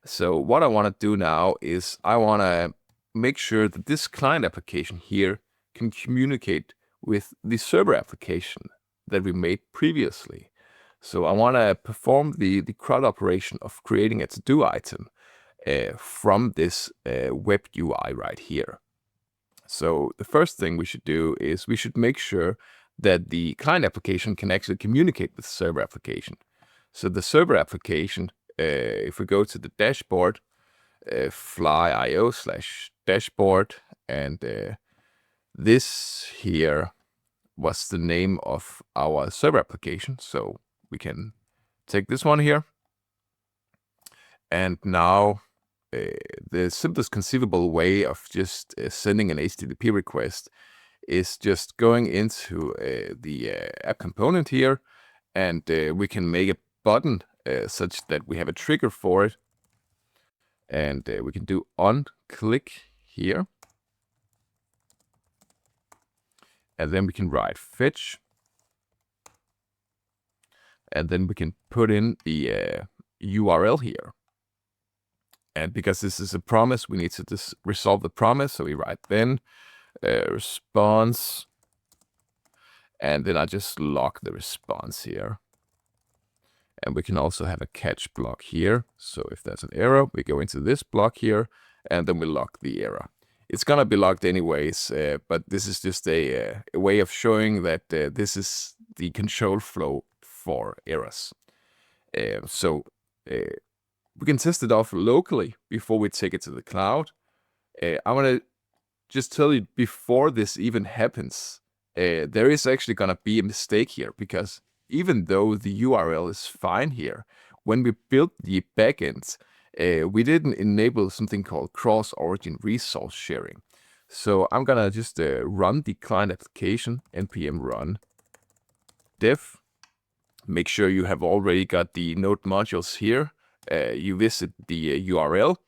So what I want to do now is I want to make sure that this client application here can communicate with the server application that we made previously. So I want to perform the CRUD operation of creating a to-do item from this web UI right here. So the first thing we should do is we should make sure that the client application can actually communicate with the server application. So the server application, if we go to the dashboard, fly.io/dashboard, and this here was the name of our server application. So we can take this one here. And now the simplest conceivable way of just sending an HTTP request is just going into the app component here, and we can make a button such that we have a trigger for it. And we can do on-click here. And then we can write fetch. And then we can put in the URL here. And because this is a promise, we need to just resolve the promise. So we write then response. And then I just log the response here. And we can also have a catch block here. So if there's an error, we go into this block here, and then we log the error. It's going to be logged anyways, but this is just a way of showing that this is the control flow for errors. So we can test it off locally before we take it to the cloud. I want to just tell you, before this even happens, there is actually going to be a mistake here, because even though the URL is fine here, when we built the backend, we didn't enable something called cross-origin resource sharing. So I'm gonna just run the client application, npm run dev. Make sure you have already got the node modules here. You visit the URL,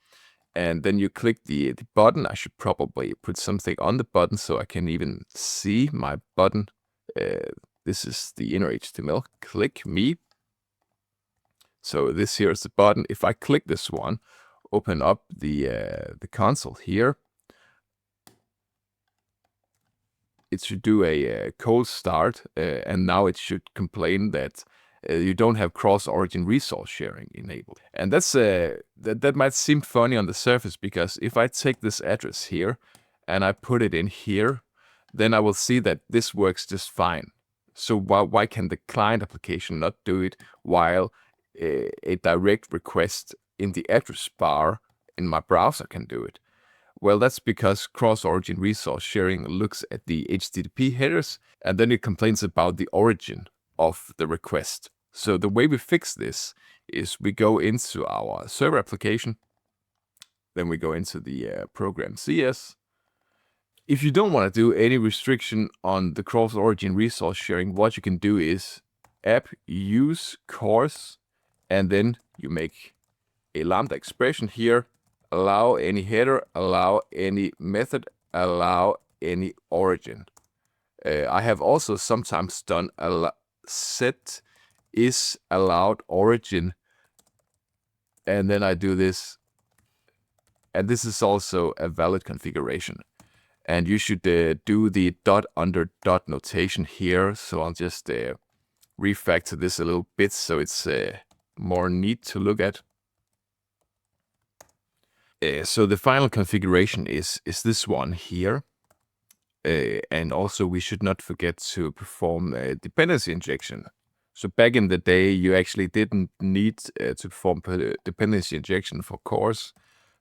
and then you click the button. I should probably put something on the button so I can even see my button. This is the inner HTML. Click me. So this here is the button. If I click this one, open up the console here, it should do a cold start, and now it should complain that you don't have cross-origin resource sharing enabled. And that's that might seem funny on the surface, because if I take this address here and I put it in here, then I will see that this works just fine. So why can the client application not do it while a direct request in the address bar in my browser can do it? Well, that's because cross-origin resource sharing looks at the HTTP headers, and then it complains about the origin of the request. So the way we fix this is we go into our server application, then we go into the program CS. If you don't want to do any restriction on the cross-origin resource sharing, what you can do is app use course, and then you make a lambda expression here, allow any header, allow any method, allow any origin. I have also sometimes done set is allowed origin, and then I do this, and this is also a valid configuration. And you should do the dot under dot notation here. So I'll just refactor this a little bit so it's more neat to look at. So the final configuration is this one here. And also we should not forget to perform dependency injection. So back in the day, you actually didn't need to perform dependency injection for cores.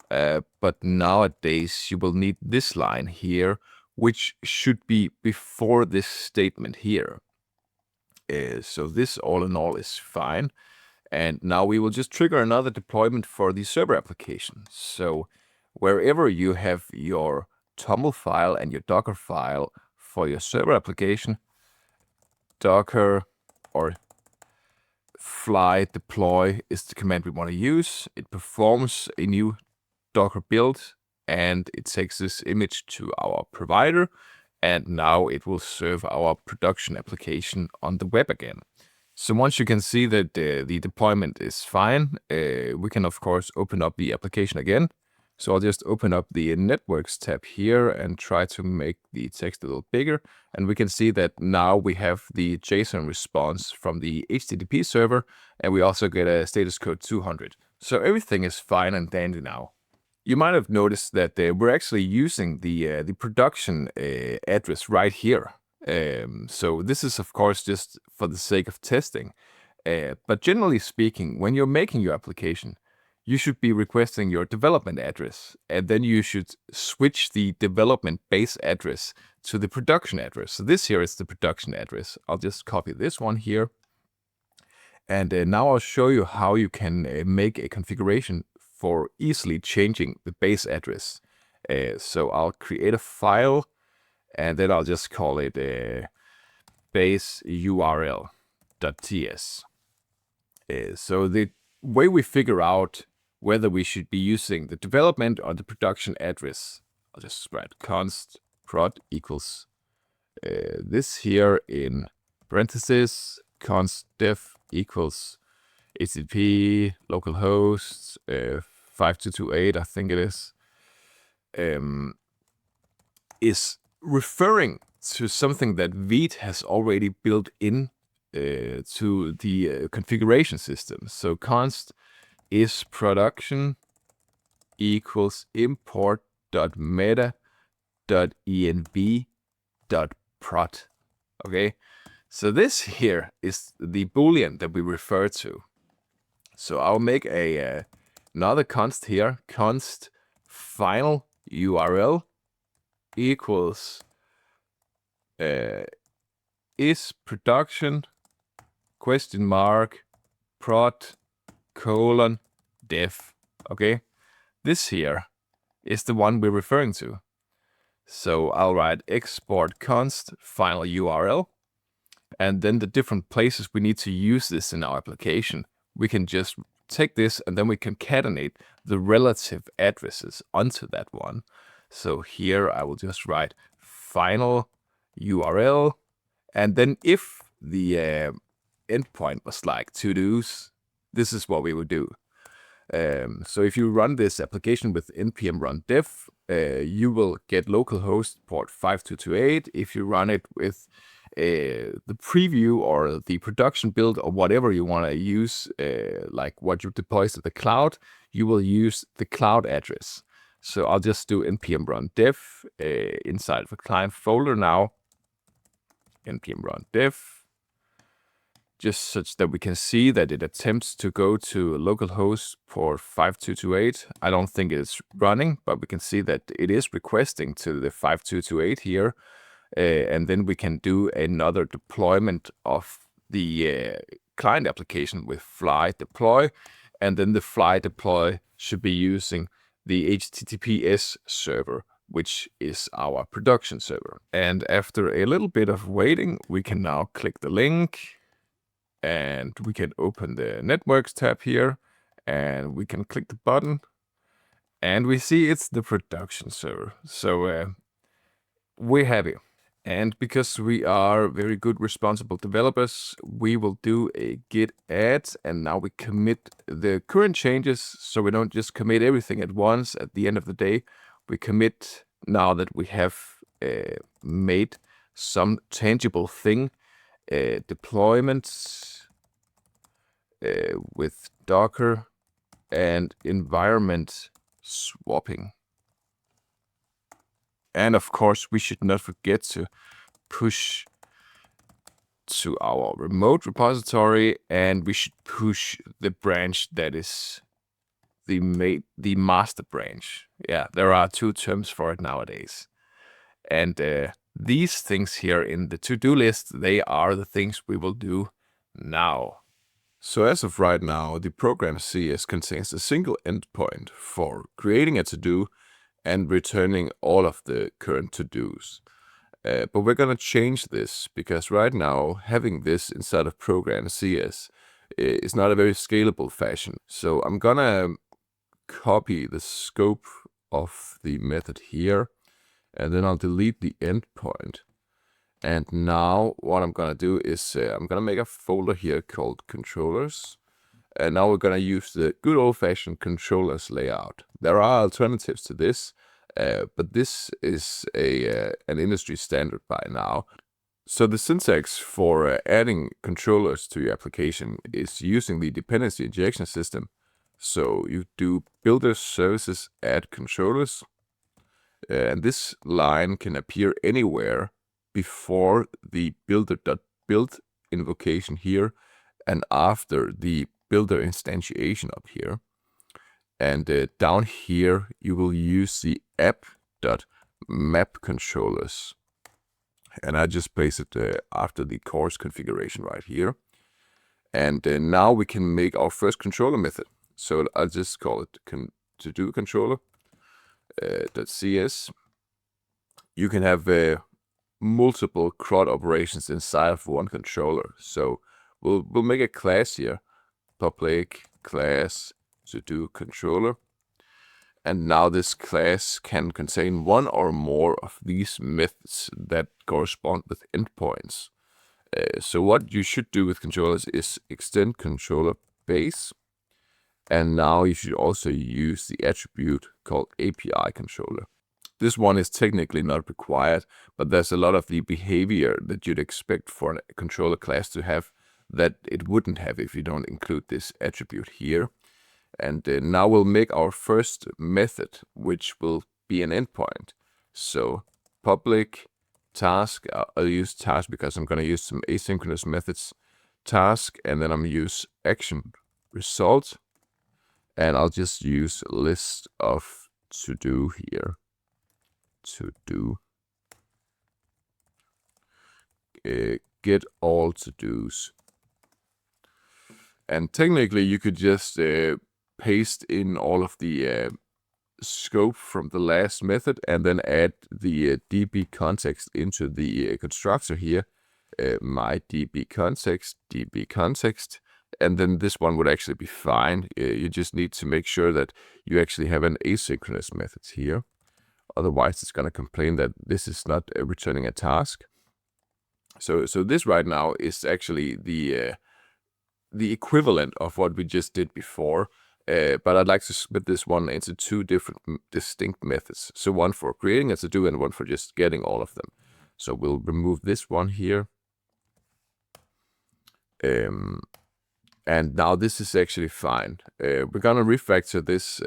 But nowadays you will need this line here, which should be before this statement here. So this all in all is fine. And now we will just trigger another deployment for the server application. So wherever you have your TOML file and your Docker file for your server application, Docker or fly deploy is the command we want to use. It performs a new Docker build, and it takes this image to our provider, and now it will serve our production application on the web again. So once you can see that the deployment is fine, we can of course open up the application again. So I'll just open up the networks tab here and try to make the text a little bigger, and we can see that now we have the JSON response from the HTTP server, and we also get a status code 200. So everything is fine and dandy now. You might have noticed that we're actually using the production address right here. So this is of course just for the sake of testing. But generally speaking, when you're making your application, you should be requesting your development address, and then you should switch the development base address to the production address. So this here is the production address. I'll just copy this one here. And now I'll show you how you can make a configuration for easily changing the base address. So I'll create a file, and then I'll just call it base url.ts. So the way we figure out whether we should be using the development or the production address, I'll just write const prod equals this here in parentheses, const def equals HTTP localhost 5228, I think it is referring to something that Vite has already built in to the configuration system. So const is production equals import.meta.env.prod. Okay, so this here is the boolean that we refer to. So I'll make another const here, const final URL equals is production question mark prod colon def. Okay, this here is the one we're referring to. So I'll write export const final URL, and then the different places we need to use this in our application, we can just take this and then we concatenate the relative addresses onto that one. So here I will just write final URL, and then if the endpoint was like todos, this is what we would do. So if you run this application with npm run dev, you will get localhost port 5228. If you run it with the preview or the production build or whatever you want to use, like what you deploy to the cloud, you will use the cloud address. So I'll just do npm run dev inside of a client folder now, npm run dev, just such that we can see that it attempts to go to localhost port 5228. I don't think it's running, but we can see that it is requesting to the 5228 here. And then we can do another deployment of the client application with fly deploy. And then the fly deploy should be using the HTTPS server, which is our production server. And after a little bit of waiting, we can now click the link and we can open the networks tab here and we can click the button and we see it's the production server. So we're happy. And because we are very good responsible developers, we will do a git add, and now we commit the current changes, so we don't just commit everything at once at the end of the day. We commit now that we have made some tangible thing, deployments with Docker and environment swapping. And of course, we should not forget to push to our remote repository, and we should push the branch that is the master branch. Yeah, there are two terms for it nowadays. And these things here in the to-do list, they are the things we will do now. So as of right now, the program CS contains a single endpoint for creating a to-do and returning all of the current to-dos. But we're going to change this because right now having this inside of program CS is not a very scalable fashion. So I'm going to copy the scope of the method here and then I'll delete the endpoint. And now what I'm going to do is I'm going to make a folder here called controllers. And now we're going to use the good old-fashioned controllers layout. There are alternatives to this, but this is an industry standard by now. So the syntax for adding controllers to your application is using the dependency injection system. So you do builder services add controllers, and this line can appear anywhere before the builder.build invocation here and after the builder instantiation up here. And down here, you will use the app.map controllers. And I just place it after the course configuration right here. And now we can make our first controller method. So I'll just call it to-do controller .cs. You can have multiple CRUD operations inside of one controller. So we'll make a class here, public class to-do controller. And now this class can contain one or more of these methods that correspond with endpoints. So what you should do with controllers is extend controller base. And now you should also use the attribute called API controller. This one is technically not required, but there's a lot of the behavior that you'd expect for a controller class to have that it wouldn't have if you don't include this attribute here. And now we'll make our first method, which will be an endpoint. So public task, I'll use task because I'm going to use some asynchronous methods, task, and then I'm going to use action result. And I'll just use a list of to-do here. To-do. Get all to-dos. And technically, you could just paste in all of the scope from the last method and then add the DB context into the constructor here. My DB context. And then this one would actually be fine. You just need to make sure that you actually have an asynchronous method here. Otherwise, it's going to complain that this is not returning a task. So this right now is actually the equivalent of what we just did before. But I'd like to split this one into two different distinct methods. So one for creating a to-do and one for just getting all of them. So we'll remove this one here. And now this is actually fine. We're gonna refactor this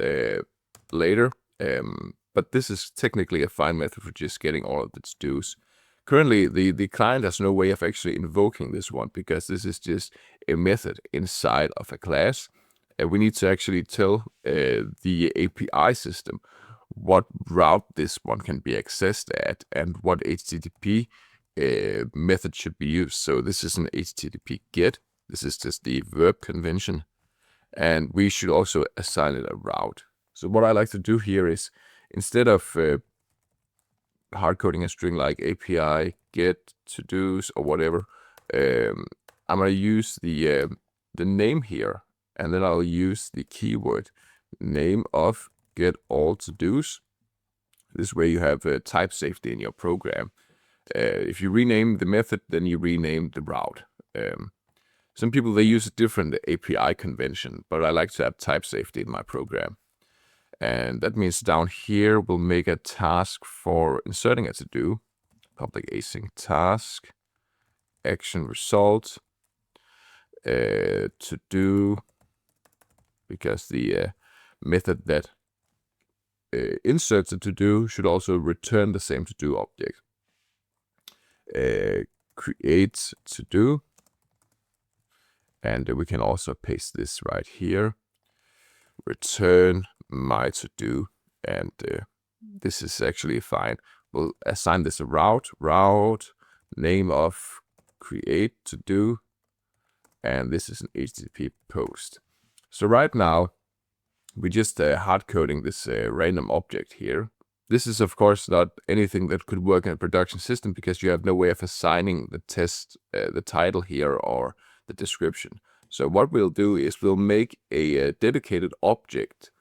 later, but this is technically a fine method for just getting all of its do's. Currently, the client has no way of actually invoking this one because this is just a method inside of a class. We need to actually tell the API system what route this one can be accessed at and what HTTP method should be used. So this is an HTTP GET. This is just the verb convention, and we should also assign it a route. So what I like to do here is, instead of hard coding a string like API get todos or whatever, I'm gonna use the name here, and then I'll use the keyword name of get all todos. This way you have type safety in your program. If you rename the method, then you rename the route. Some people, they use a different API convention, but I like to have type safety in my program. And that means down here, we'll make a task for inserting a to-do, public async task, action result, to-do, because the method that inserts a to-do should also return the same to-do object. Create to-do, and we can also paste this right here. Return my to-do, and this is actually fine. We'll assign this a route, name of create to-do, and this is an HTTP post. So right now, we're just hard coding this random object here. This is, of course, not anything that could work in a production system because you have no way of assigning the test, the title here, or the description. So what we'll do is we'll make a dedicated object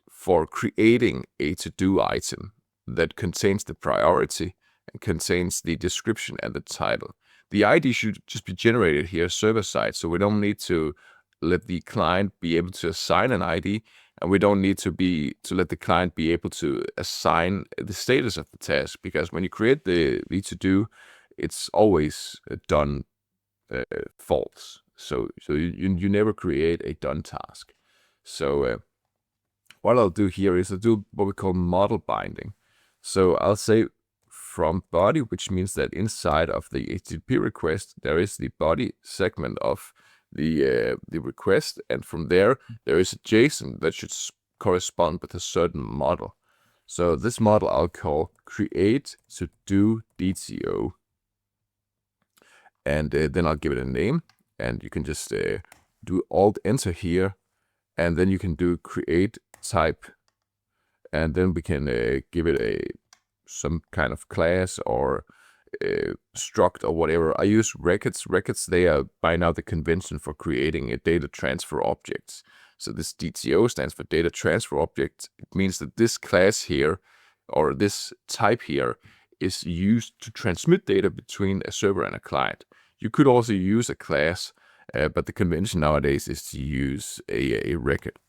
for creating a to-do item that contains the priority and contains the description and the title. The ID should just be generated here server-side, so we don't need to let the client be able to assign an ID, and we don't need to let the client be able to assign the status of the task, because when you create the to-do, it's always done false. So you never create a done task. So what I'll do here is I'll do what we call model binding. So I'll say from body, which means that inside of the HTTP request, there is the body segment of the request, and from there is a JSON that should correspond with a certain model. So this model I'll call create to do DTO, and then I'll give it a name, and you can just do Alt Enter here, and then you can do create type, and then we can give it some kind of class or struct or whatever. I use records. Records, they are by now the convention for creating a data transfer objects. So this DTO stands for data transfer object. It means that this class here, or this type here, is used to transmit data between a server and a client. You could also use a class, but the convention nowadays is to use a record.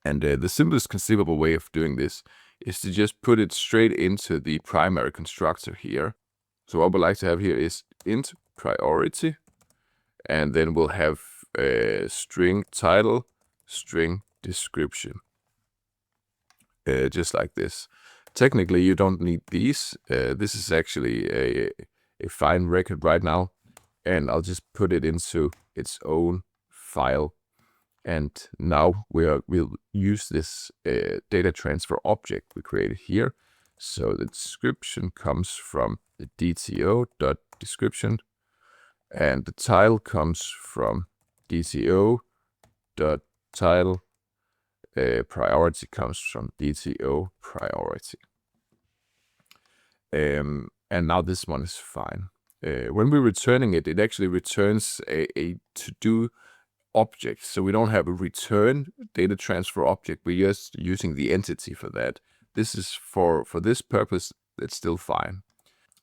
And the simplest conceivable way of doing this is to just put it straight into the primary constructor here. So what we'd like to have here is int priority, and then we'll have string title, string description, just like this. Technically, you don't need these. This is actually a fine record right now, and I'll just put it into its own file. And now we'll use this data transfer object we created here. So the description comes from the DTO.description, and the title comes from DTO.title. Priority comes from DTO priority. And now this one is fine. When we're returning it, it actually returns a to-do object. So we don't have a return data transfer object. We're just using the entity for that. This is for this purpose, it's still fine.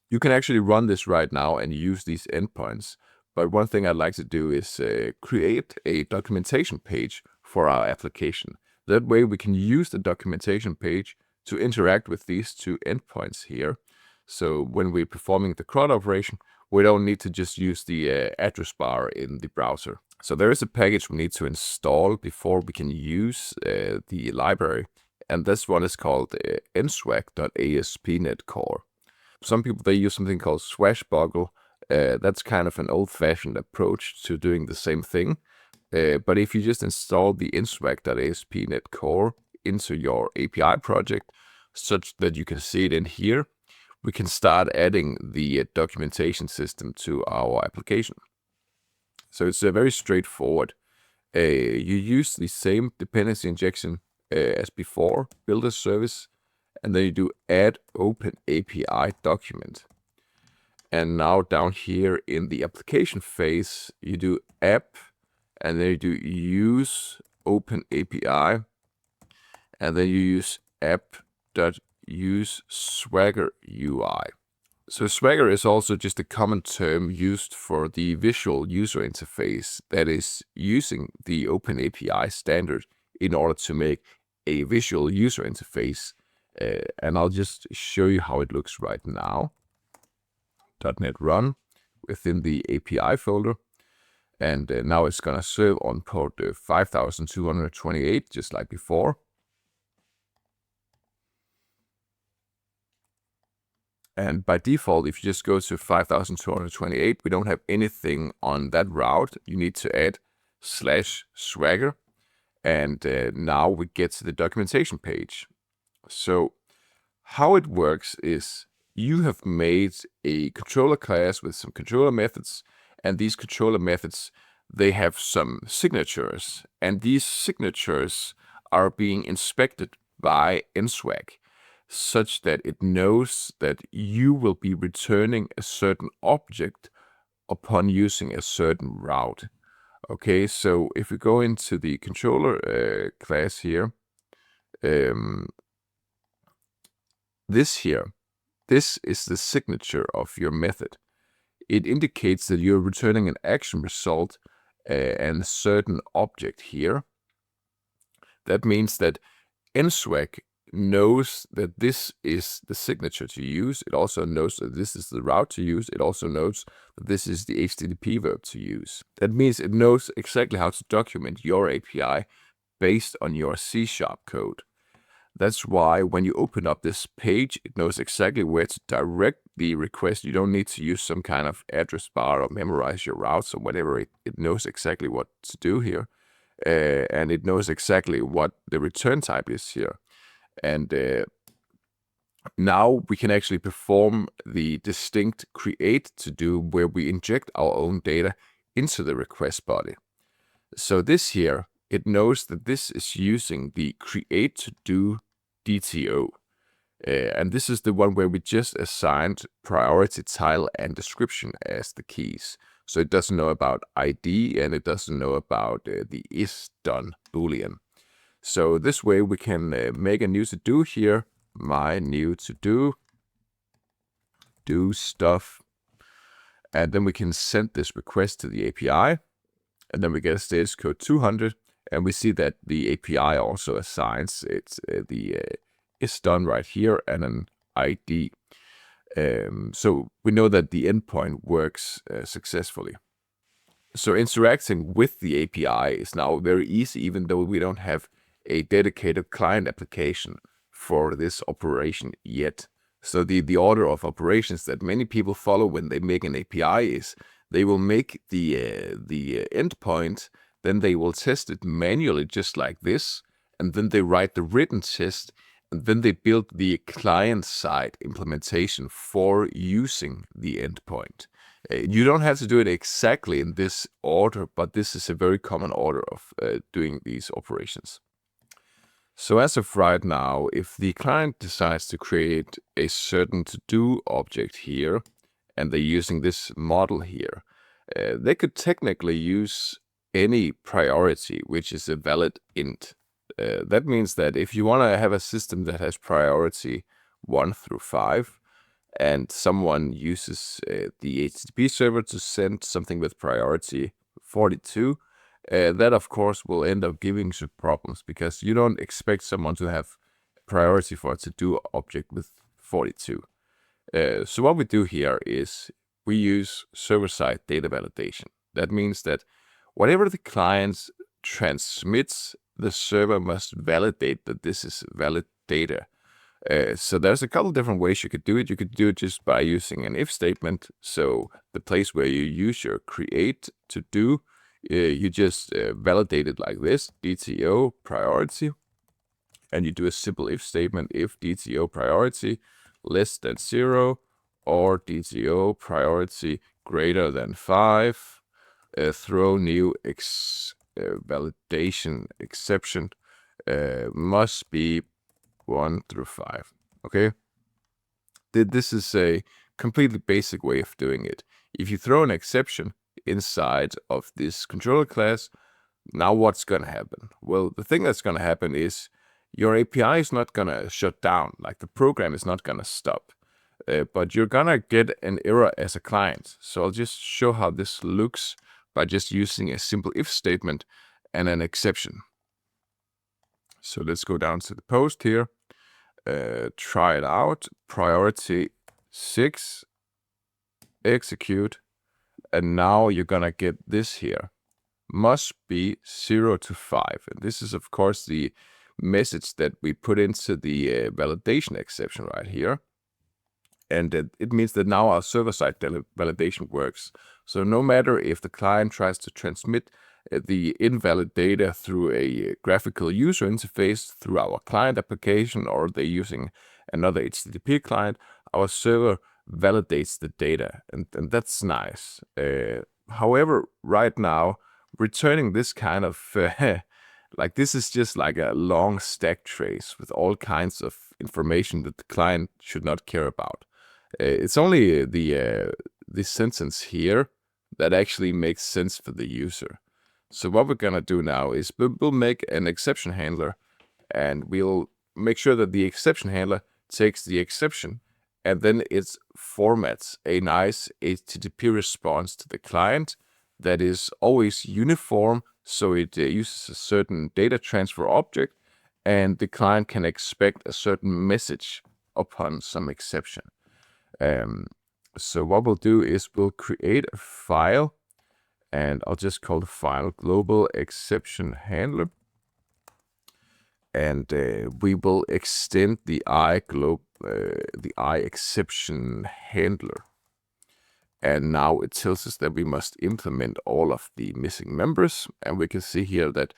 You can actually run this right now and use these endpoints. But one thing I'd like to do is create a documentation page for our application. That way we can use the documentation page to interact with these two endpoints here. So when we're performing the CRUD operation, we don't need to just use the address bar in the browser. So there is a package we need to install before we can use the library. And this one is called NSwag.ASP.NET Core. Some people, they use something called Swashbuckle. That's kind of an old-fashioned approach to doing the same thing. But if you just install the NSwag.ASP.NET Core into your API project, such that you can see it in here, we can start adding the documentation system to our application. So it's very straightforward. You use the same dependency injection as before, build a service, and then you do add OpenAPI document. And now down here in the application phase, you do app, and then you do use OpenAPI, and then you use app.use Swagger UI. So Swagger is also just a common term used for the visual user interface that is using the OpenAPI standard in order to make a visual user interface. And I'll just show you how it looks right now. .NET run within the API folder. And now it's going to serve on port 5228, just like before. And by default, if you just go to 5228, we don't have anything on that route. You need to add /swagger. And now we get to the documentation page. So how it works is you have made a controller class with some controller methods. And these controller methods, they have some signatures. And these signatures are being inspected by NSwag, such that it knows that you will be returning a certain object upon using a certain route. Okay, so if we go into the controller class here, this is the signature of your method. It indicates that you're returning an action result and a certain object here. That means that NSwag knows that this is the signature to use. It also knows that this is the route to use. It also knows that this is the HTTP verb to use. That means it knows exactly how to document your API based on your C# code. That's why when you open up this page, it knows exactly where to direct the request. You don't need to use some kind of address bar or memorize your routes or whatever. It knows exactly what to do here. And it knows exactly what the return type is here. And now we can actually perform the distinct create to do where we inject our own data into the request body. So this here, it knows that this is using the create to do DTO. And this is the one where we just assigned priority, title, and description as the keys. So it doesn't know about ID and it doesn't know about the is done boolean. So this way we can make a new to-do here, my new to-do, do stuff, and then we can send this request to the API, and then we get a status code 200, and we see that the API also assigns it the is done right here and an ID. So we know that the endpoint works successfully. So interacting with the API is now very easy, even though we don't have a dedicated client application for this operation yet. So the order of operations that many people follow when they make an API is they will make the endpoint, then they will test it manually just like this, and then they write the written test, and then they build the client-side implementation for using the endpoint. You don't have to do it exactly in this order, but this is a very common order of doing these operations. So as of right now, if the client decides to create a certain to-do object here, and they're using this model here, they could technically use any priority, which is a valid int. That means that if you want to have a system that has priority 1 through 5, and someone uses the HTTP server to send something with priority 42, that of course will end up giving you problems, because you don't expect someone to have priority for a to-do object with 42. So what we do here is we use server-side data validation. That means that whatever the client transmits, the server must validate that this is valid data. So there's a couple different ways you could do it. You could do it just by using an if statement. So the place where you use your create to do, you just validate it like this, DTO priority. And you do a simple if statement, if DTO priority less than 0 or DTO priority greater than 5, throw new validation exception must be 1 through 5. Okay, this is a completely basic way of doing it. If you throw an exception inside of this controller class, now what's going to happen? Well, the thing that's going to happen is your API is not going to shut down, like the program is not going to stop, but you're going to get an error as a client. So I'll just show how this looks by just using a simple if statement and an exception. So let's go down to the post here, try it out, priority 6, execute, and now you're going to get this here, must be 0 to 5. And this is, of course, the message that we put into the validation exception right here. And it means that now our server-side validation works. So no matter if the client tries to transmit the invalid data through a graphical user interface through our client application, or they're using another HTTP client, our server validates the data, and that's nice. However, right now, returning this kind of like this is just like a long stack trace with all kinds of information that the client should not care about. It's only the sentence here that actually makes sense for the user. So what we're gonna do now is we'll make an exception handler, and we'll make sure that the exception handler takes the exception, and then it formats a nice HTTP response to the client that is always uniform. So it uses a certain data transfer object, and the client can expect a certain message upon some exception. So what we'll do is we'll create a file, and I'll just call the file global exception handler. And we will extend the I exception handler. And now it tells us that we must implement all of the missing members. And we can see here that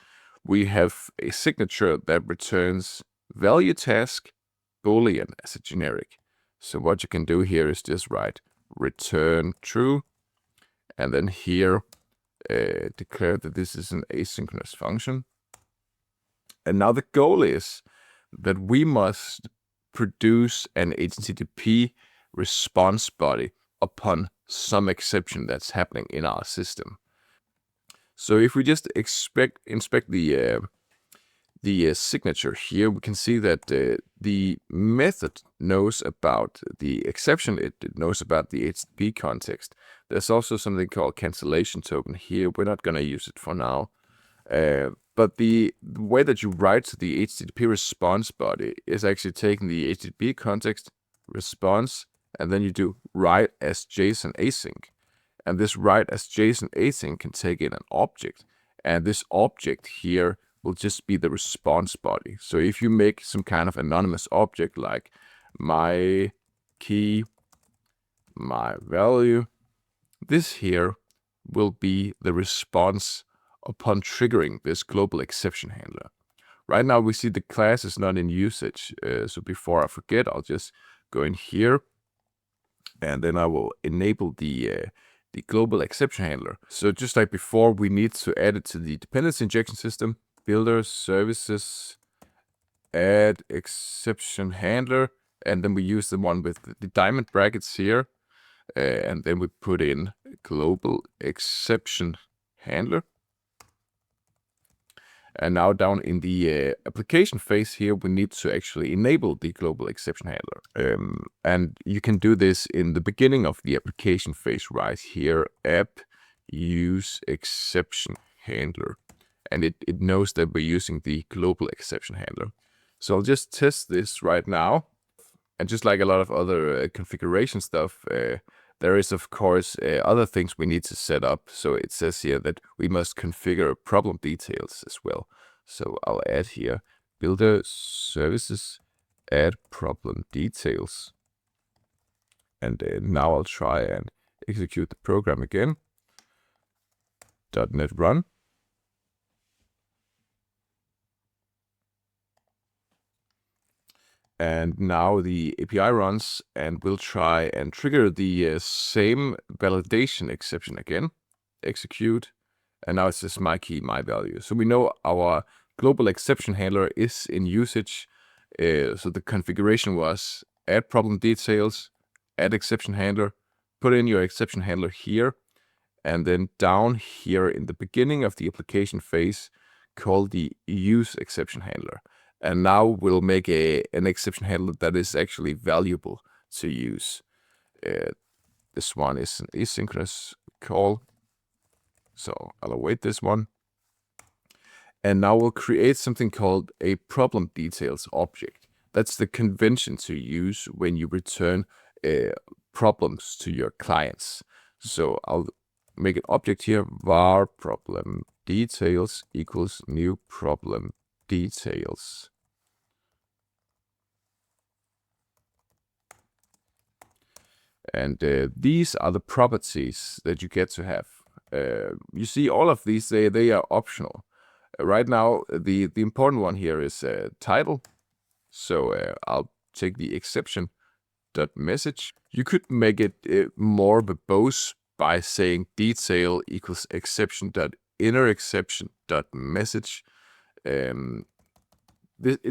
we have a signature that returns value task Boolean as a generic. So what you can do here is just write return true, and then here declare that this is an asynchronous function. And now the goal is that we must produce an HTTP response body upon some exception that's happening in our system. So if we just inspect the signature here, we can see that the method knows about the exception. It knows about the HTTP context. There's also something called cancellation token here. We're not going to use it for now. But the way that you write to the HTTP response body is actually taking the HTTP context response, and then you do write as JSON async. And this write as JSON async can take in an object, and this object here will just be the response body. So if you make some kind of anonymous object like my key, my value, this here will be the response upon triggering this global exception handler. Right now we see the class is not in usage. So before I forget, I'll just go in here, and then I will enable the global exception handler. So just like before, we need to add it to the dependency injection system, builder services, add exception handler, and then we use the one with the diamond brackets here, and then we put in global exception handler. And now down in the application phase here, we need to actually enable the global exception handler. And you can do this in the beginning of the application phase right here, app use exception handler. And it knows that we're using the global exception handler. So I'll just test this right now. And just like a lot of other configuration stuff, there is, of course, other things we need to set up. So it says here that we must configure problem details as well. So I'll add here, builder services, add problem details. And now I'll try and execute the program again. .NET run. And now the API runs, and we'll try and trigger the same validation exception again. Execute, and now it says my key, my value. So we know our global exception handler is in usage. So the configuration was add problem details, add exception handler, put in your exception handler here, and then down here in the beginning of the application phase, call the use exception handler. And now we'll make an exception handler that is actually valuable to use. This one is an asynchronous call. So I'll await this one. And now we'll create something called a problem details object. That's the convention to use when you return problems to your clients. So I'll make an object here, var problem details equals new problem details. And these are the properties that you get to have. You see all of these, they are optional. Right now, the important one here is title. So I'll take the exception.message. You could make it more verbose by saying detail equals exception.innerException.message. It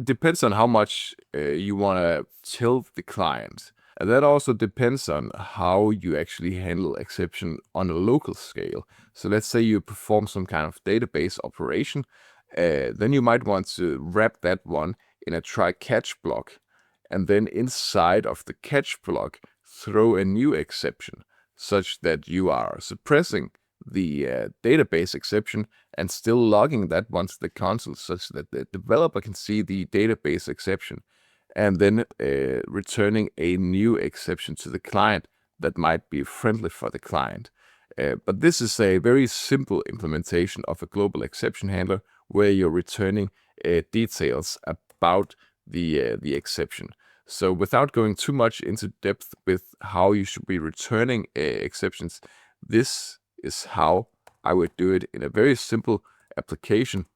depends on how much you want to tell the client. And that also depends on how you actually handle exception on a local scale. So let's say you perform some kind of database operation, then you might want to wrap that one in a try-catch block, and then inside of the catch block, throw a new exception, such that you are suppressing the database exception and still logging that one to the console, such that the developer can see the database exception, and then returning a new exception to the client that might be friendly for the client. But this is a very simple implementation of a global exception handler where you're returning details about the exception. So without going too much into depth with how you should be returning exceptions, this is how I would do it in a very simple application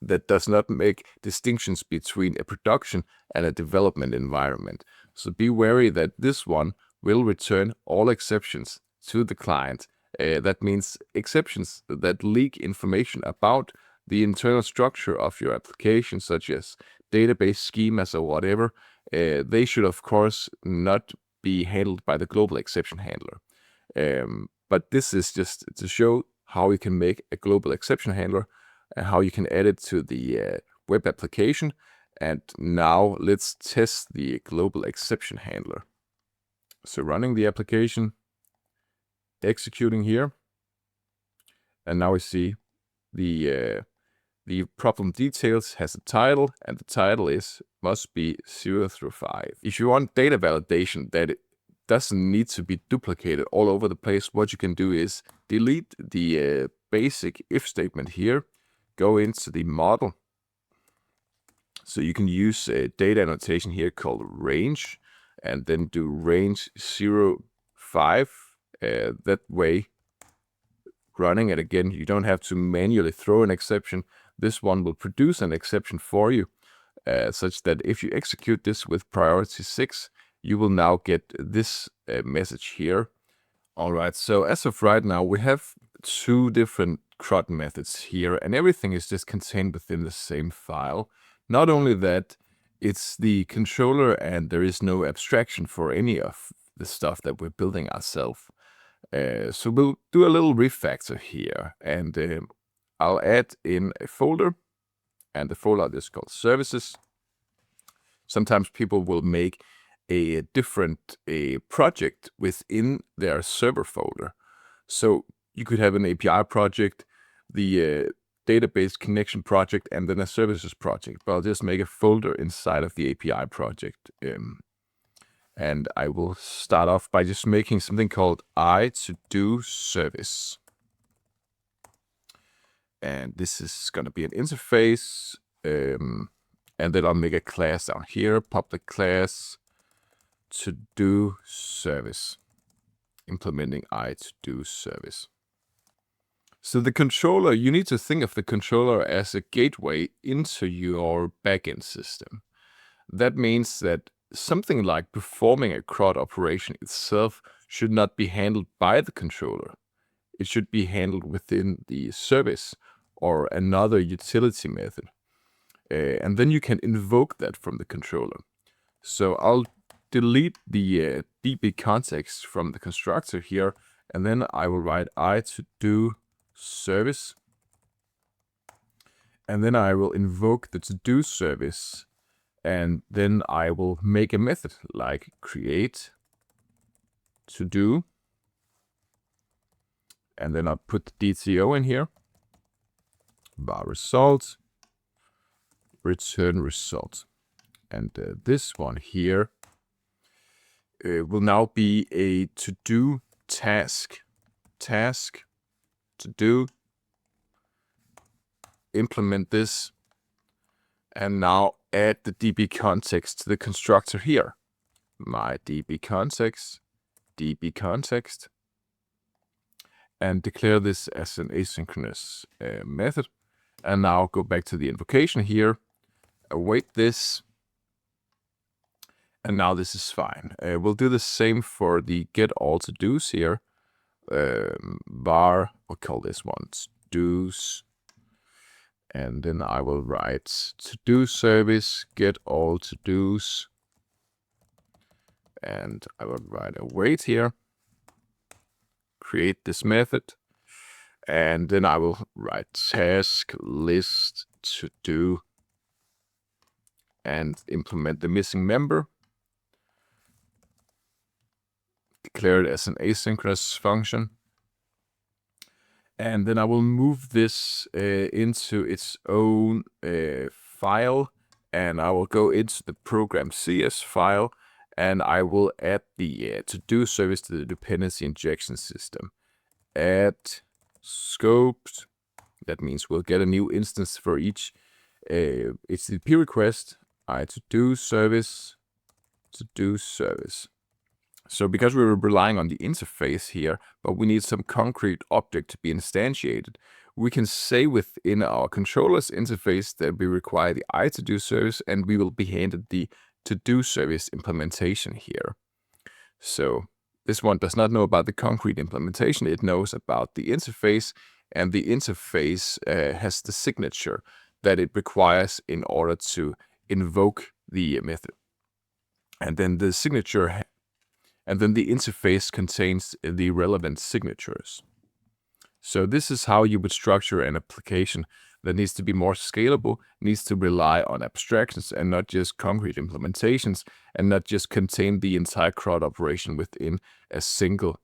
that does not make distinctions between a production and a development environment. So be wary that this one will return all exceptions to the client. That means exceptions that leak information about the internal structure of your application, such as database schemas or whatever. They should, of course, not be handled by the global exception handler. But this is just to show how you can make a global exception handler and how you can add it to the web application. And now let's test the global exception handler. So running the application, executing here, and now we see the problem details has a title, and the title must be 0 through 5. If you want data validation that it doesn't need to be duplicated all over the place, what you can do is delete the basic if statement here, go into the model. So you can use a data annotation here called range, and then do range 0, 5. That way, running it again, you don't have to manually throw an exception. This one will produce an exception for you, such that if you execute this with priority 6, you will now get this message here. All right, so as of right now, we have 2 different CRUD methods here, and everything is just contained within the same file. Not only that, it's the controller, and there is no abstraction for any of the stuff that we're building ourselves. So we'll do a little refactor here, and I'll add in a folder, and the folder is called services. Sometimes people will make a different project within their server folder. So you could have an API project, the database connection project, and then a services project. But I'll just make a folder inside of the API project. And I will start off by just making something called to-do service. And this is going to be an interface. And then I'll make a class down here, public class to-do service, implementing to-do service. So the controller, you need to think of the controller as a gateway into your backend system. That means that something like performing a CRUD operation itself should not be handled by the controller. It should be handled within the service or another utility method. And then you can invoke that from the controller. So I'll delete the DB context from the constructor here, and then I will write to-do service. And then I will invoke the to-do service, and then I will make a method like create to-do. And then I'll put the DTO in here, var result, return result. And this one here will now be a to-do task. Task, to-do, implement this, and now add the DB context to the constructor here. My DB context, and declare this as an asynchronous method. And now go back to the invocation here, await this, and now this is fine. We'll do the same for the get all to-dos here. Var, we'll call this one to-dos. And then I will write to-do service, get all to-dos. And I will write await here. Create this method. And then I will write task list to-do. And implement the missing member. Declare it as an asynchronous function. And then I will move this into its own file. And I will go into the program CS file. And I will add the to-do service to the dependency injection system. Add scoped. That means we'll get a new instance for each HTTP request. To-do service, to-do service. So because we were relying on the interface here, but we need some concrete object to be instantiated, we can say within our controller's interface that we require the to-do service, and we will be handed the to-do service implementation here. So this one does not know about the concrete implementation. It knows about the interface, and the interface has the signature that it requires in order to invoke the method. And then the signature, and then the interface contains the relevant signatures. So this is how you would structure an application that needs to be more scalable, needs to rely on abstractions and not just concrete implementations, and not just contain the entire CRUD operation within a single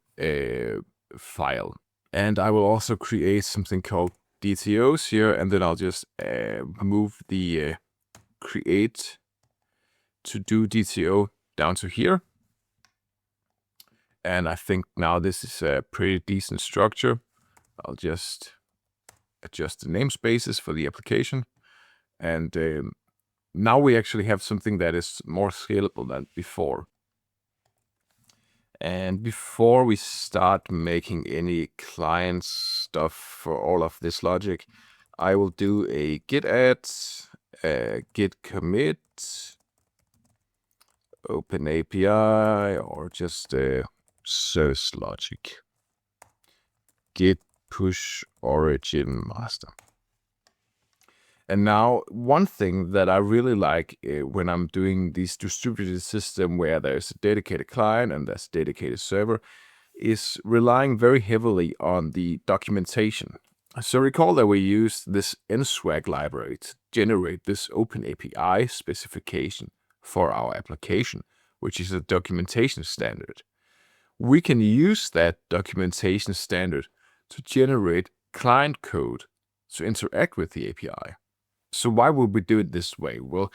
file. And I will also create something called DTOs here, and then I'll just move the create to-do DTO down to here. And I think now this is a pretty decent structure. I'll just adjust the namespaces for the application. And now we actually have something that is more scalable than before. And before we start making any client stuff for all of this logic, I will do a git add, git commit, OpenAPI, or just service logic, git push origin master. And now one thing that I really like when I'm doing this distributed system where there's a dedicated client and there's a dedicated server is relying very heavily on the documentation. So recall that we used this NSwag library to generate this OpenAPI specification for our application, which is a documentation standard. We can use that documentation standard to generate client code to interact with the API. So why would we do it this way? Well,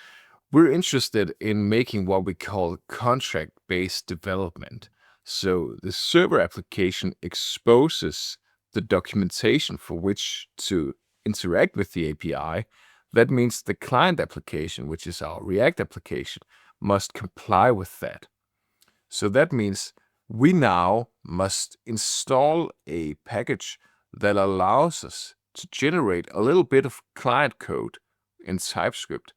we're interested in making what we call contract-based development. So the server application exposes the documentation for which to interact with the API. That means the client application, which is our React application, must comply with that. So that means we now must install a package that allows us to generate a little bit of client code in TypeScript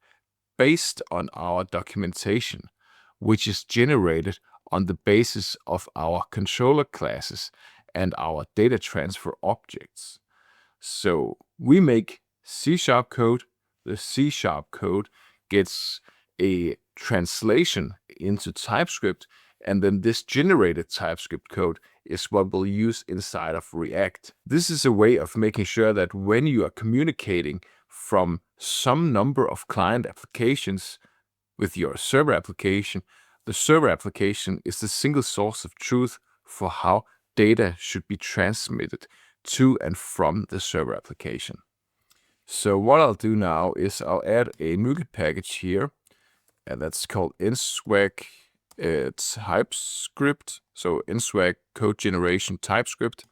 based on our documentation, which is generated on the basis of our controller classes and our data transfer objects. So we make C# code. The C# code gets a translation into TypeScript, and then this generated TypeScript code is what we'll use inside of React. This is a way of making sure that when you are communicating from some number of client applications with your server application, the server application is the single source of truth for how data should be transmitted to and from the server application. So what I'll do now is I'll add a NuGet package here, and that's called NSwag Typescript. So NSwag code generation TypeScript.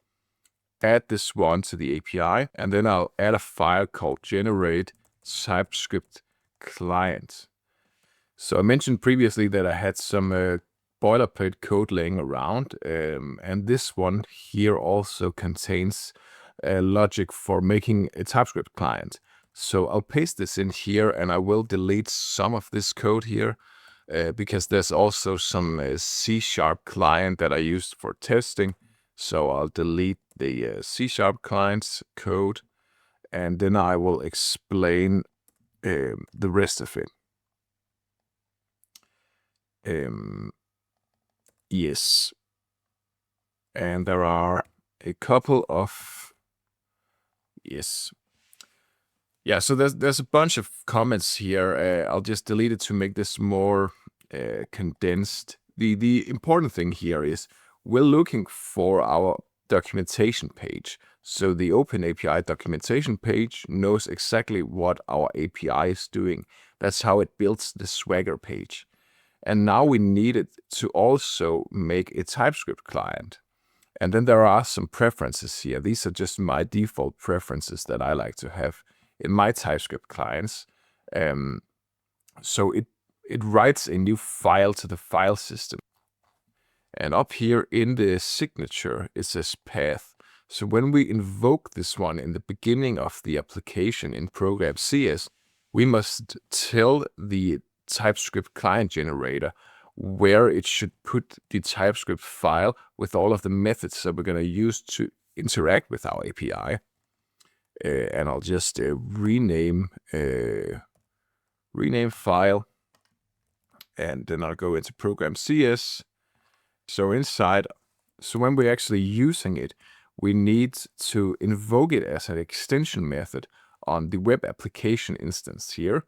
Add this one to the API, and then I'll add a file called generate TypeScript client. So I mentioned previously that I had some boilerplate code laying around, and this one here also contains logic for making a TypeScript client. So I'll paste this in here, and I will delete some of this code here because there's also some C# client that I used for testing. So I'll delete the C# client's code, and then I will explain the rest of it. Yes, and there are a couple of so there's a bunch of comments here. I'll just delete it to make this more condensed. The important thing here is we're looking for our documentation page. So the OpenAPI documentation page knows exactly what our API is doing. That's how it builds the Swagger page. And now we need it to also make a TypeScript client. And then there are some preferences here. These are just my default preferences that I like to have in my TypeScript clients. So it writes a new file to the file system. And up here in the signature, it says path. So when we invoke this one in the beginning of the application in program CS, we must tell the TypeScript client generator where it should put the TypeScript file with all of the methods that we're going to use to interact with our API. And I'll just rename file, and then I'll go into program CS. So when we're actually using it, we need to invoke it as an extension method on the web application instance here.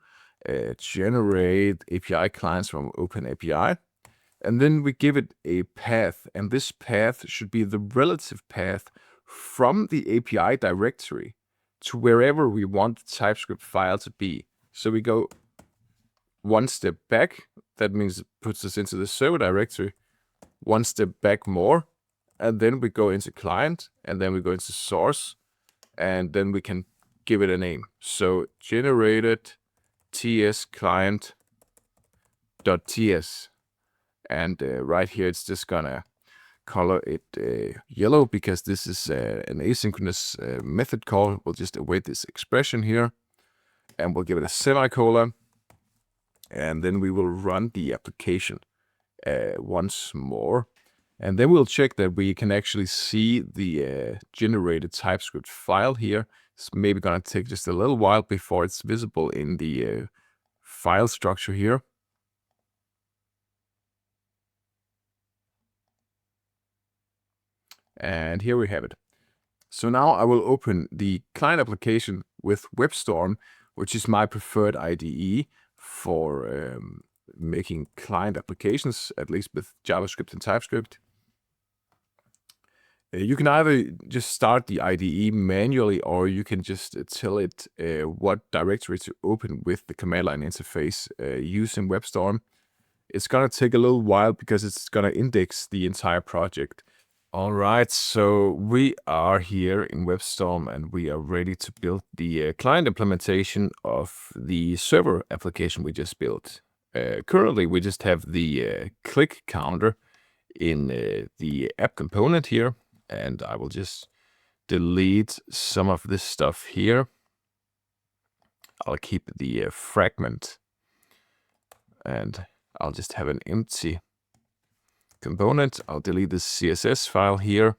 Generate API clients from OpenAPI, and then we give it a path, and this path should be the relative path from the API directory to wherever we want the TypeScript file to be. So we go one step back, that means it puts us into the server directory, one step back more, and then we go into client, and then we go into source, and then we can give it a name. So generated ts client.ts, and right here it's just gonna color it yellow because this is an asynchronous method call. We'll just await this expression here, and we'll give it a semicolon, and then we will run the application once more, and then we'll check that we can actually see the generated TypeScript file here. It's maybe gonna take just a little while before it's visible in the file structure here. And here we have it. So now I will open the client application with WebStorm, which is my preferred IDE for making client applications, at least with JavaScript and TypeScript. You can either just start the IDE manually, or you can just tell it what directory to open with the command line interface using WebStorm. It's gonna take a little while because it's gonna index the entire project. All right, so we are here in WebStorm and we are ready to build the client implementation of the server application we just built. Currently, we just have the click counter in the app component here, and I will just delete some of this stuff here. I'll keep the fragment, and I'll just have an empty component. I'll delete the CSS file here,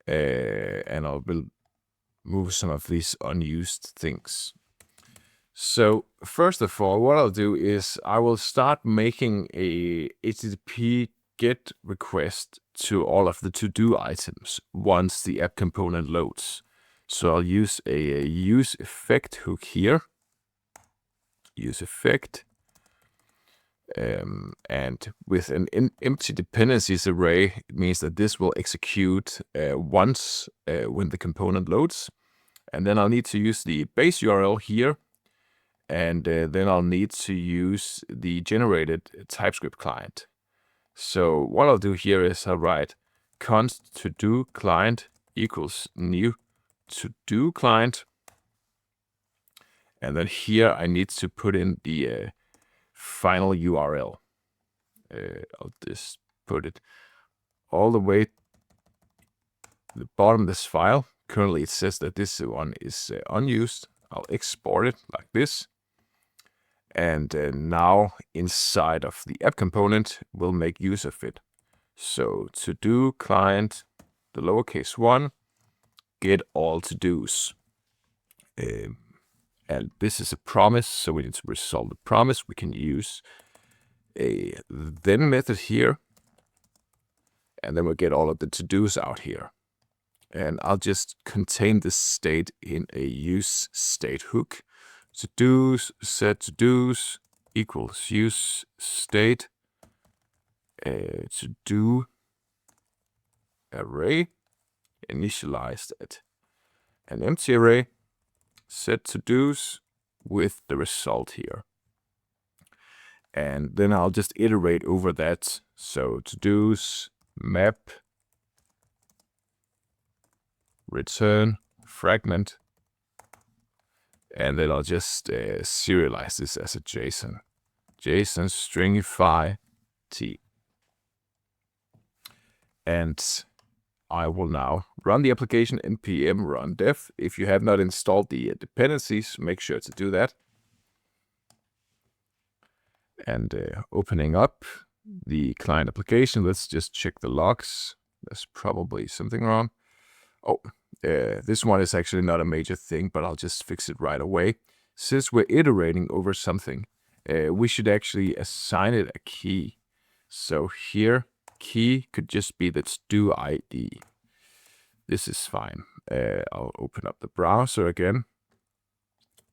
and I'll remove some of these unused things. So first of all, what I'll do is I will start making a HTTP GET request to all of the to-do items once the app component loads. So I'll use a use effect hook here, use effect, and with an empty dependencies array, it means that this will execute once when the component loads. And then I'll need to use the base URL here, and then I'll need to use the generated TypeScript client. So what I'll do here is I'll write const to-do client equals new to-do client. And then here I need to put in the final URL. I'll just put it all the way to the bottom of this file. Currently it says that this one is unused. I'll export it like this. And now inside of the app component, we'll make use of it. So to-do client, the lowercase 1, get all to-dos. And this is a promise, so we need to resolve the promise. We can use a then method here, and then we'll get all of the to-dos out here. And I'll just contain this state in a use state hook. To-dos, set to-dos equals use state to-do array initialized at an empty array, set to-dos with the result here. And then I'll just iterate over that. So to-dos map return fragment. And then I'll just serialize this as a JSON. JSON stringify t. And I will now run the application npm run dev. If you have not installed the dependencies, make sure to do that. And opening up the client application, let's just check the logs. There's probably something wrong. Oh, this one is actually not a major thing, but I'll just fix it right away. Since we're iterating over something, we should actually assign it a key. So here, key could just be the to-do ID. This is fine. I'll open up the browser again,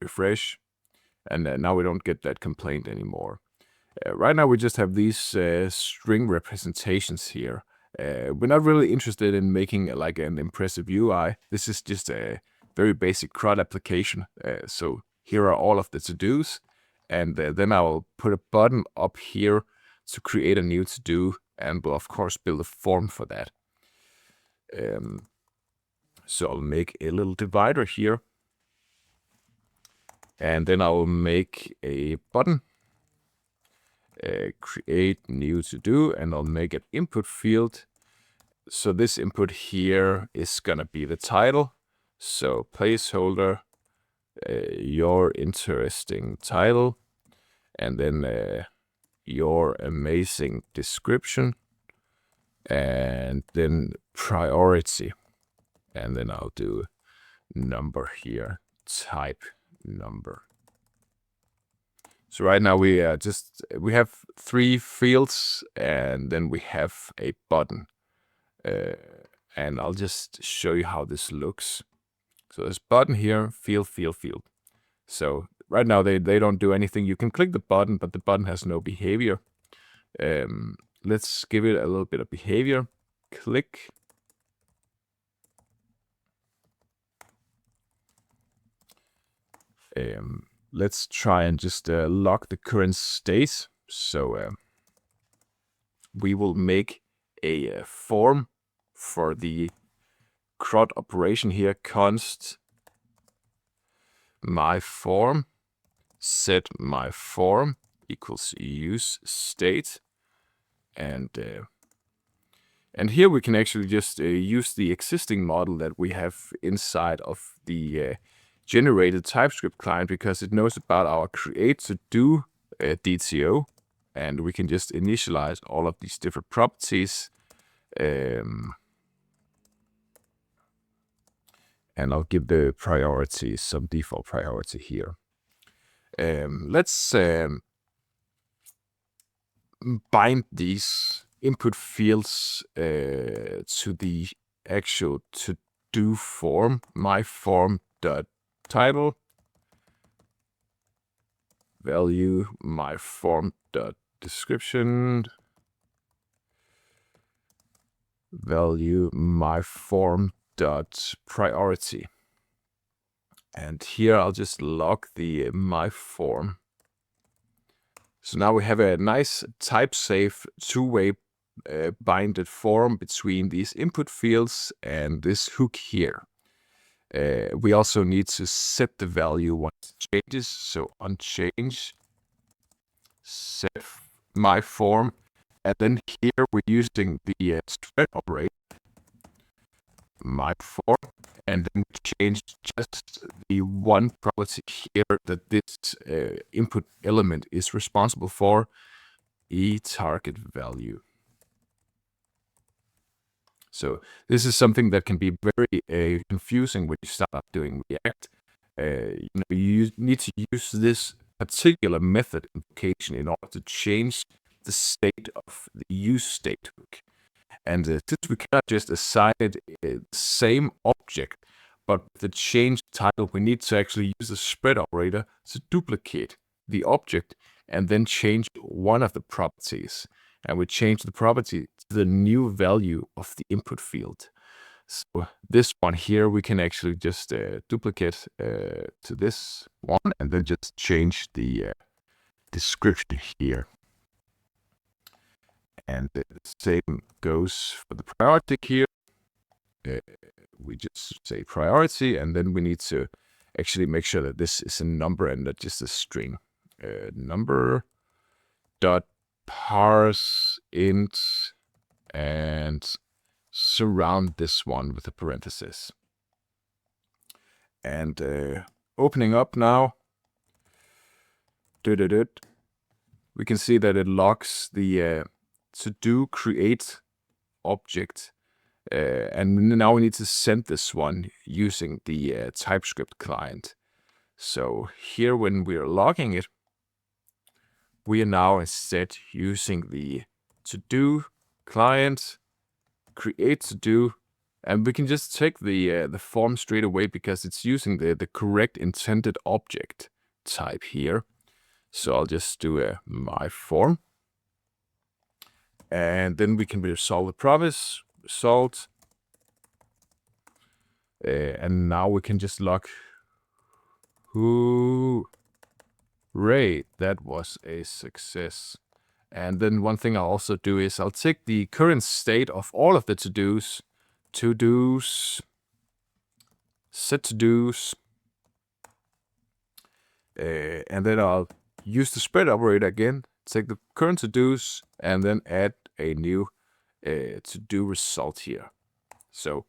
refresh, and now we don't get that complaint anymore. Right now we just have these string representations here. We're not really interested in making like an impressive UI. This is just a very basic CRUD application. So here are all of the to-dos, and then I'll put a button up here to create a new to-do, and we'll of course build a form for that. So I'll make a little divider here, and then I will make a button, create new to-do, and I'll make an input field. So this input here is gonna be the title. So placeholder, your interesting title, and then your amazing description, and then priority, and then I'll do number here, type number. So right now we have 3 fields, and then we have a button. And I'll just show you how this looks. So there's button here, field. So right now they don't do anything. You can click the button, but the button has no behavior. Let's give it a little bit of behavior. Click, Let's try and just log the current state. So we will make a form for the CRUD operation here. Const my form set my form equals use state, and here we can actually just use the existing model that we have inside of the generated TypeScript client, because it knows about our create to do DTO, and we can just initialize all of these different properties. And I'll give the priority some default priority here. Let's bind these input fields to the actual to-do form, my form.title, value my form.description, value my form.priority. And here I'll just log the my form. So now we have a nice type-safe two-way binded form between these input fields and this hook here. We also need to set the value once it changes. So on change, set my form, and then here we're using the spread operator, my form, and then change just the one property here that this input element is responsible for, target value. So this is something that can be very confusing when you start doing React. You need to use this particular method invocation in order to change the state of the use state hook. And since we cannot just assign it the same object, but with the change title, we need to actually use the spread operator to duplicate the object and then change one of the properties. And we change the property to the new value of the input field. So this one here, we can actually just duplicate to this one and then just change the description here. And the same goes for the priority here. We just say priority, and then we need to actually make sure that this is a number and not just a string. Number dot parse int and surround this one with a parenthesis. And opening up now, we can see that it logs the to-do create object. And now we need to send this one using the TypeScript client. So here when we're logging it, we are now instead using the to-do client, create to-do, and we can just take the form straight away because it's using the correct intended object type here. So I'll just do a my form. And then we can resolve the promise, result. And now we can just log, hooray, that was a success. And then one thing I'll also do is I'll take the current state of all of the to-dos, set to-dos, and then I'll use the spread operator again, take the current to-dos, and then add a new to-do result here. So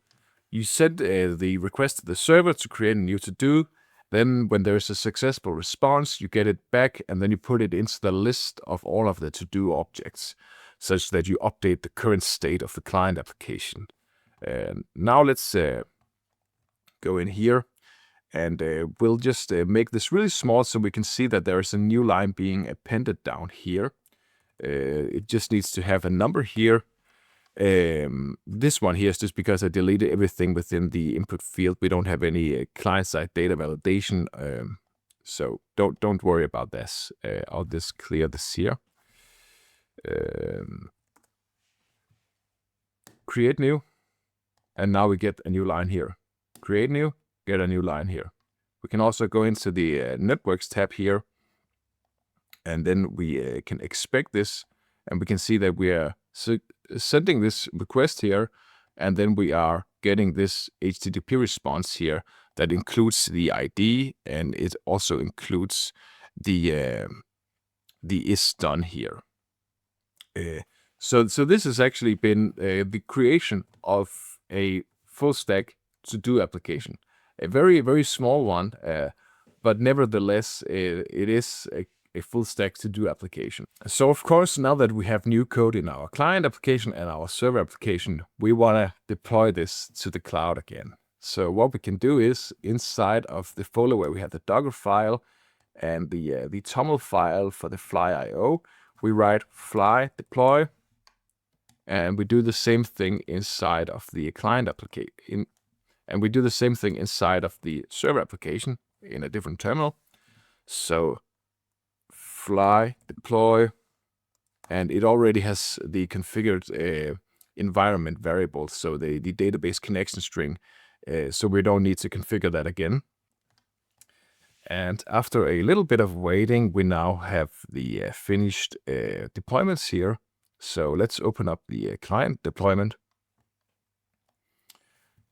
you send the request to the server to create a new to-do. Then when there is a successful response, you get it back, and then you put it into the list of all of the to-do objects, such that you update the current state of the client application. Now let's go in here, and we'll just make this really small so we can see that there is a new line being appended down here. It just needs to have a number here. This one here is just because I deleted everything within the input field. We don't have any client-side data validation, so don't worry about this. I'll just clear this here. Create new, and now we get a new line here. Create new, get a new line here. We can also go into the networks tab here, and then we can expect this, and we can see that we are sending this request here, and then we are getting this HTTP response here that includes the ID, and it also includes the is done here. So this has actually been the creation of a full stack to-do application, a very, very small one, but nevertheless, it is a full stack to-do application. So of course, now that we have new code in our client application and our server application, we want to deploy this to the cloud again. So what we can do is, inside of the folder where we have the Docker file and the TOML file for the fly.io, we write fly deploy, and we do the same thing inside of the client application, and we do the same thing inside of the server application in a different terminal. So fly deploy, and it already has the configured environment variable, so the database connection string, so we don't need to configure that again. And after a little bit of waiting, we now have the finished deployments here. So let's open up the client deployment.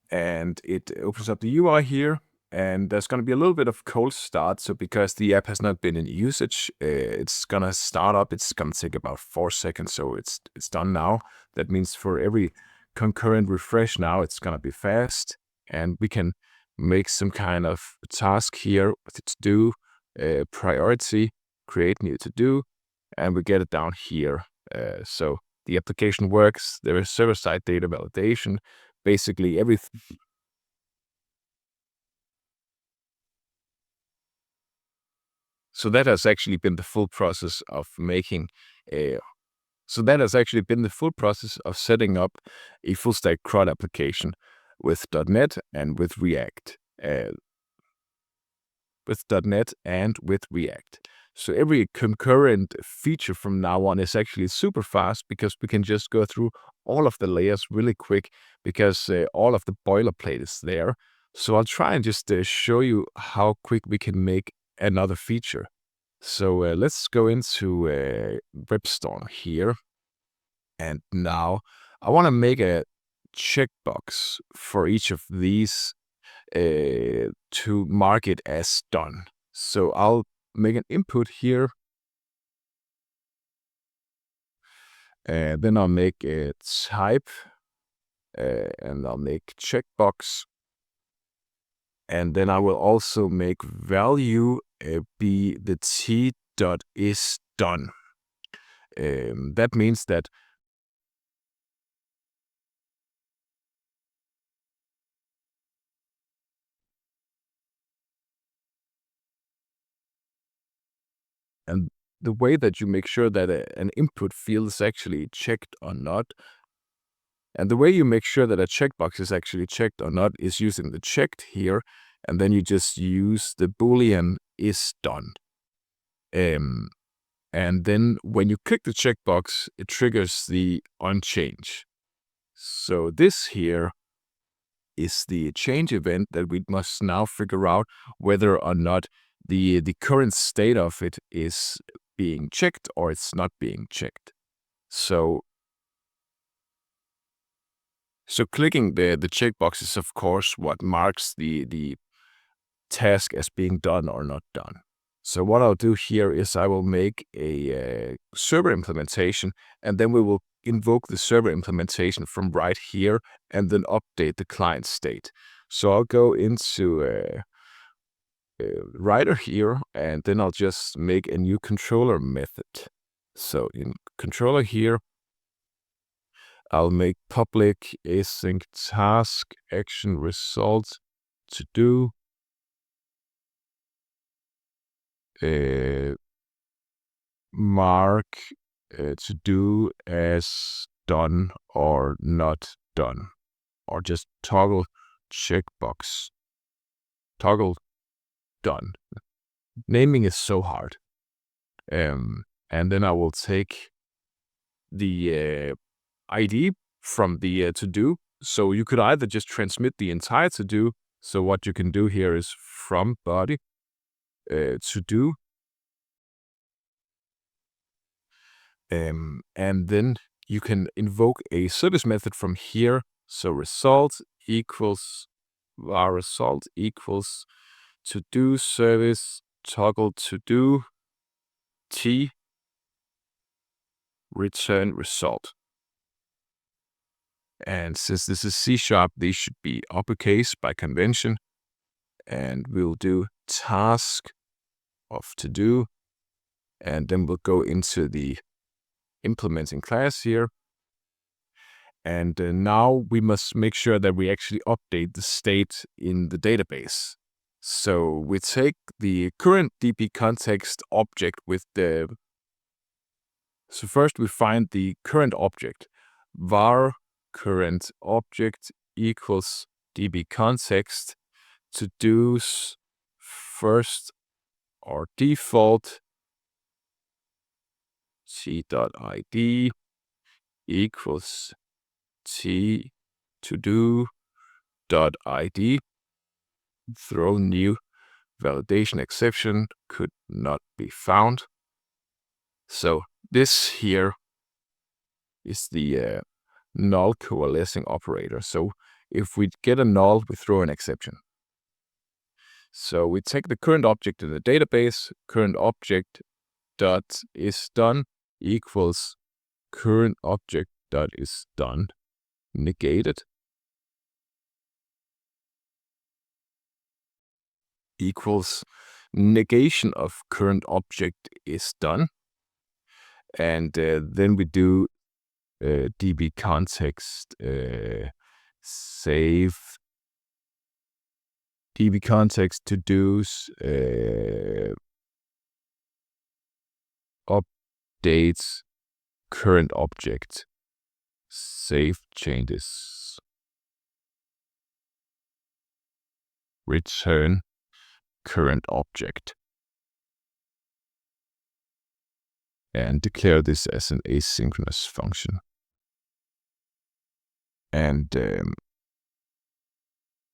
And it opens up the UI here. And there's going to be a little bit of cold start. So because the app has not been in usage, it's going to start up. It's going to take about 4 seconds. So it's done now. That means for every concurrent refresh now, it's going to be fast. And we can make some kind of task here with it to do, priority, create new to do, and we get it down here. So the application works. There is server-side data validation, basically everything. So that has actually been the full process of making a. So that has actually been the full process of setting up a full stack CRUD application with .NET and with React. So every concurrent feature from now on is actually super fast, because we can just go through all of the layers really quick, because all of the boilerplate is there. So I'll try and just show you how quick we can make another feature. So let's go into WebStorm here. And now I want to make a checkbox for each of these to mark it as done. So I'll make an input here, and then I'll make a type, and I'll make checkbox, and then I will also make value be the t.isDone. That means that and the way that you make sure that an input field is actually checked or not, and the way you make sure that a checkbox is actually checked or not, is using the checked here, and then you just use the Boolean is done. And then when you click the checkbox, it triggers the onChange. So this here is the change event that we must now figure out whether or not the current state of it is being checked or it's not being checked. So clicking the checkbox is of course what marks the task as being done or not done. So what I'll do here is I will make a server implementation, and then we will invoke the server implementation from right here and then update the client state. So I'll go into writer here, and then I'll just make a new controller method. So in controller here, I'll make public async task action result to do mark to do as done or not done, or just toggle checkbox, toggle done. Naming is so hard. And then I will take the ID from the to do. So you could either just transmit the entire to do. So what you can do here is from body to do, and then you can invoke a service method from here. So result equals var result equals to do service toggle to do t return result. And since this is C#, these should be uppercase by convention. And we'll do task of to do, and then we'll go into the implementing class here. And now we must make sure that we actually update the state in the database. So we take the current DB context object with the, so first we find the current object, var current object equals DB context to do's first or default t.id equals t to do dot id, throw new validation exception could not be found. So this here is the null coalescing operator. So if we get a null, we throw an exception. So we take the current object in the database, current object dot is done equals current object dot is done negated equals negation of current object is done. And then we do DB context save DB context to do's updates current object save changes return current object, and declare this as an asynchronous function. And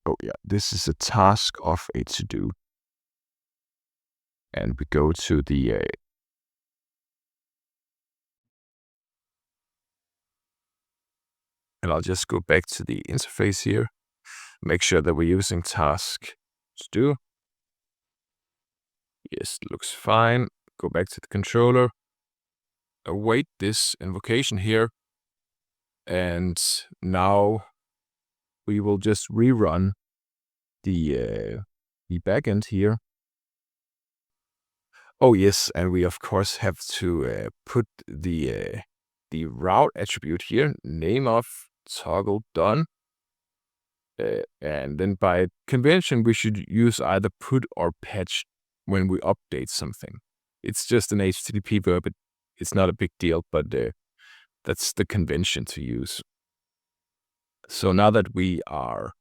oh yeah, this is a task of a to do. And we go to the and I'll just go back to the interface here. Make sure that we're using task to do. Yes, looks fine. Go back to the controller. Await this invocation here. And now we will just rerun the backend here. Oh yes, and we of course have to put the route attribute here, name of toggle done. And then by convention, we should use either put or patch when we update something. It's just an HTTP verb. It's not a big deal, but that's the convention to use. So now that we are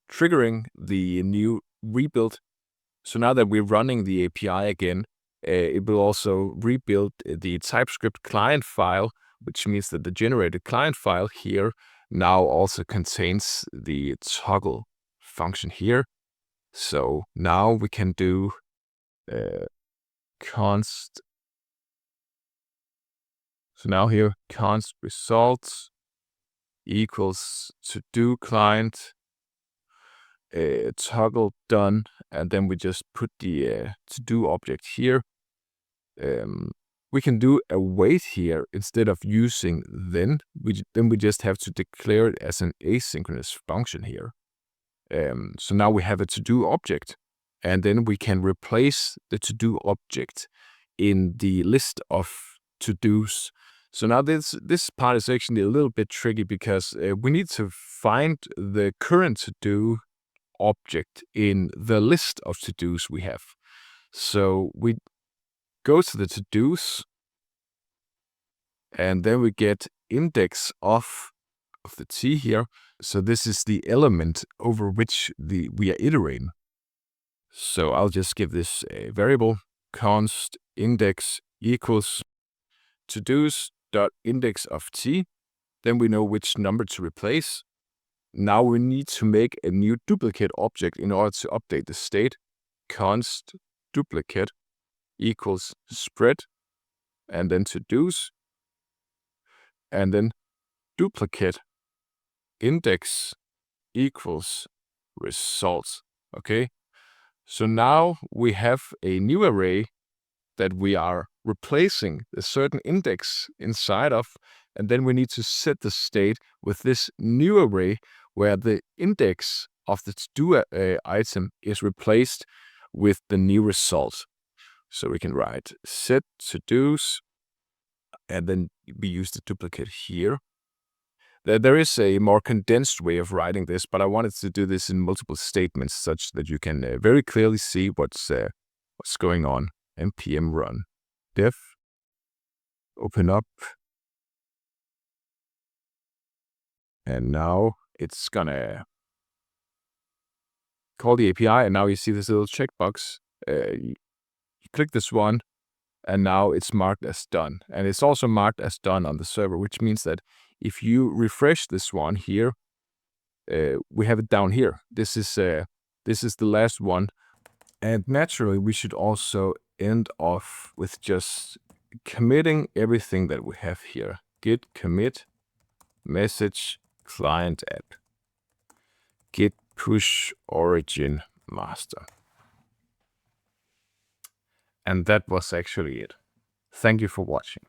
triggering the new rebuild, so now that we're running the API again, it will also rebuild the TypeScript client file, which means that the generated client file here now also contains the toggle function here. So now we can do const. So now here const results equals to do client toggle done, and then we just put the to do object here. We can do await here instead of using then. We just have to declare it as an asynchronous function here. So now we have a to-do object, and then we can replace the to-do object in the list of to-dos. So now this part is actually a little bit tricky because we need to find the current to-do object in the list of to-dos we have. So we go to the to-dos, and then we get index of the t here. So this is the element over which we are iterating. So I'll just give this a variable, const index equals todos dot index of t. Then we know which number to replace. now we need to make a new duplicate object in order to update the state. Const duplicate equals spread, and then todos, and then duplicate index equals results. Okay, so now we have a new array that we are replacing a certain index inside of, and then we need to set the state with this new array where the index of the to-do item is replaced with the new result. So we can write set to-dos, and then we use the duplicate here. There is a more condensed way of writing this, but I wanted to do this in multiple statements such that you can very clearly see what's going on. npm run dev, open up, and now it's gonna call the API, and now you see this little checkbox. You click this one, and now it's marked as done. And it's also marked as done on the server, which means that if you refresh this one here, we have it down here. This is the last one. And naturally, we should also end off with just committing everything that we have here. Git commit message client app. Git push origin master. And that was actually it. Thank you for watching.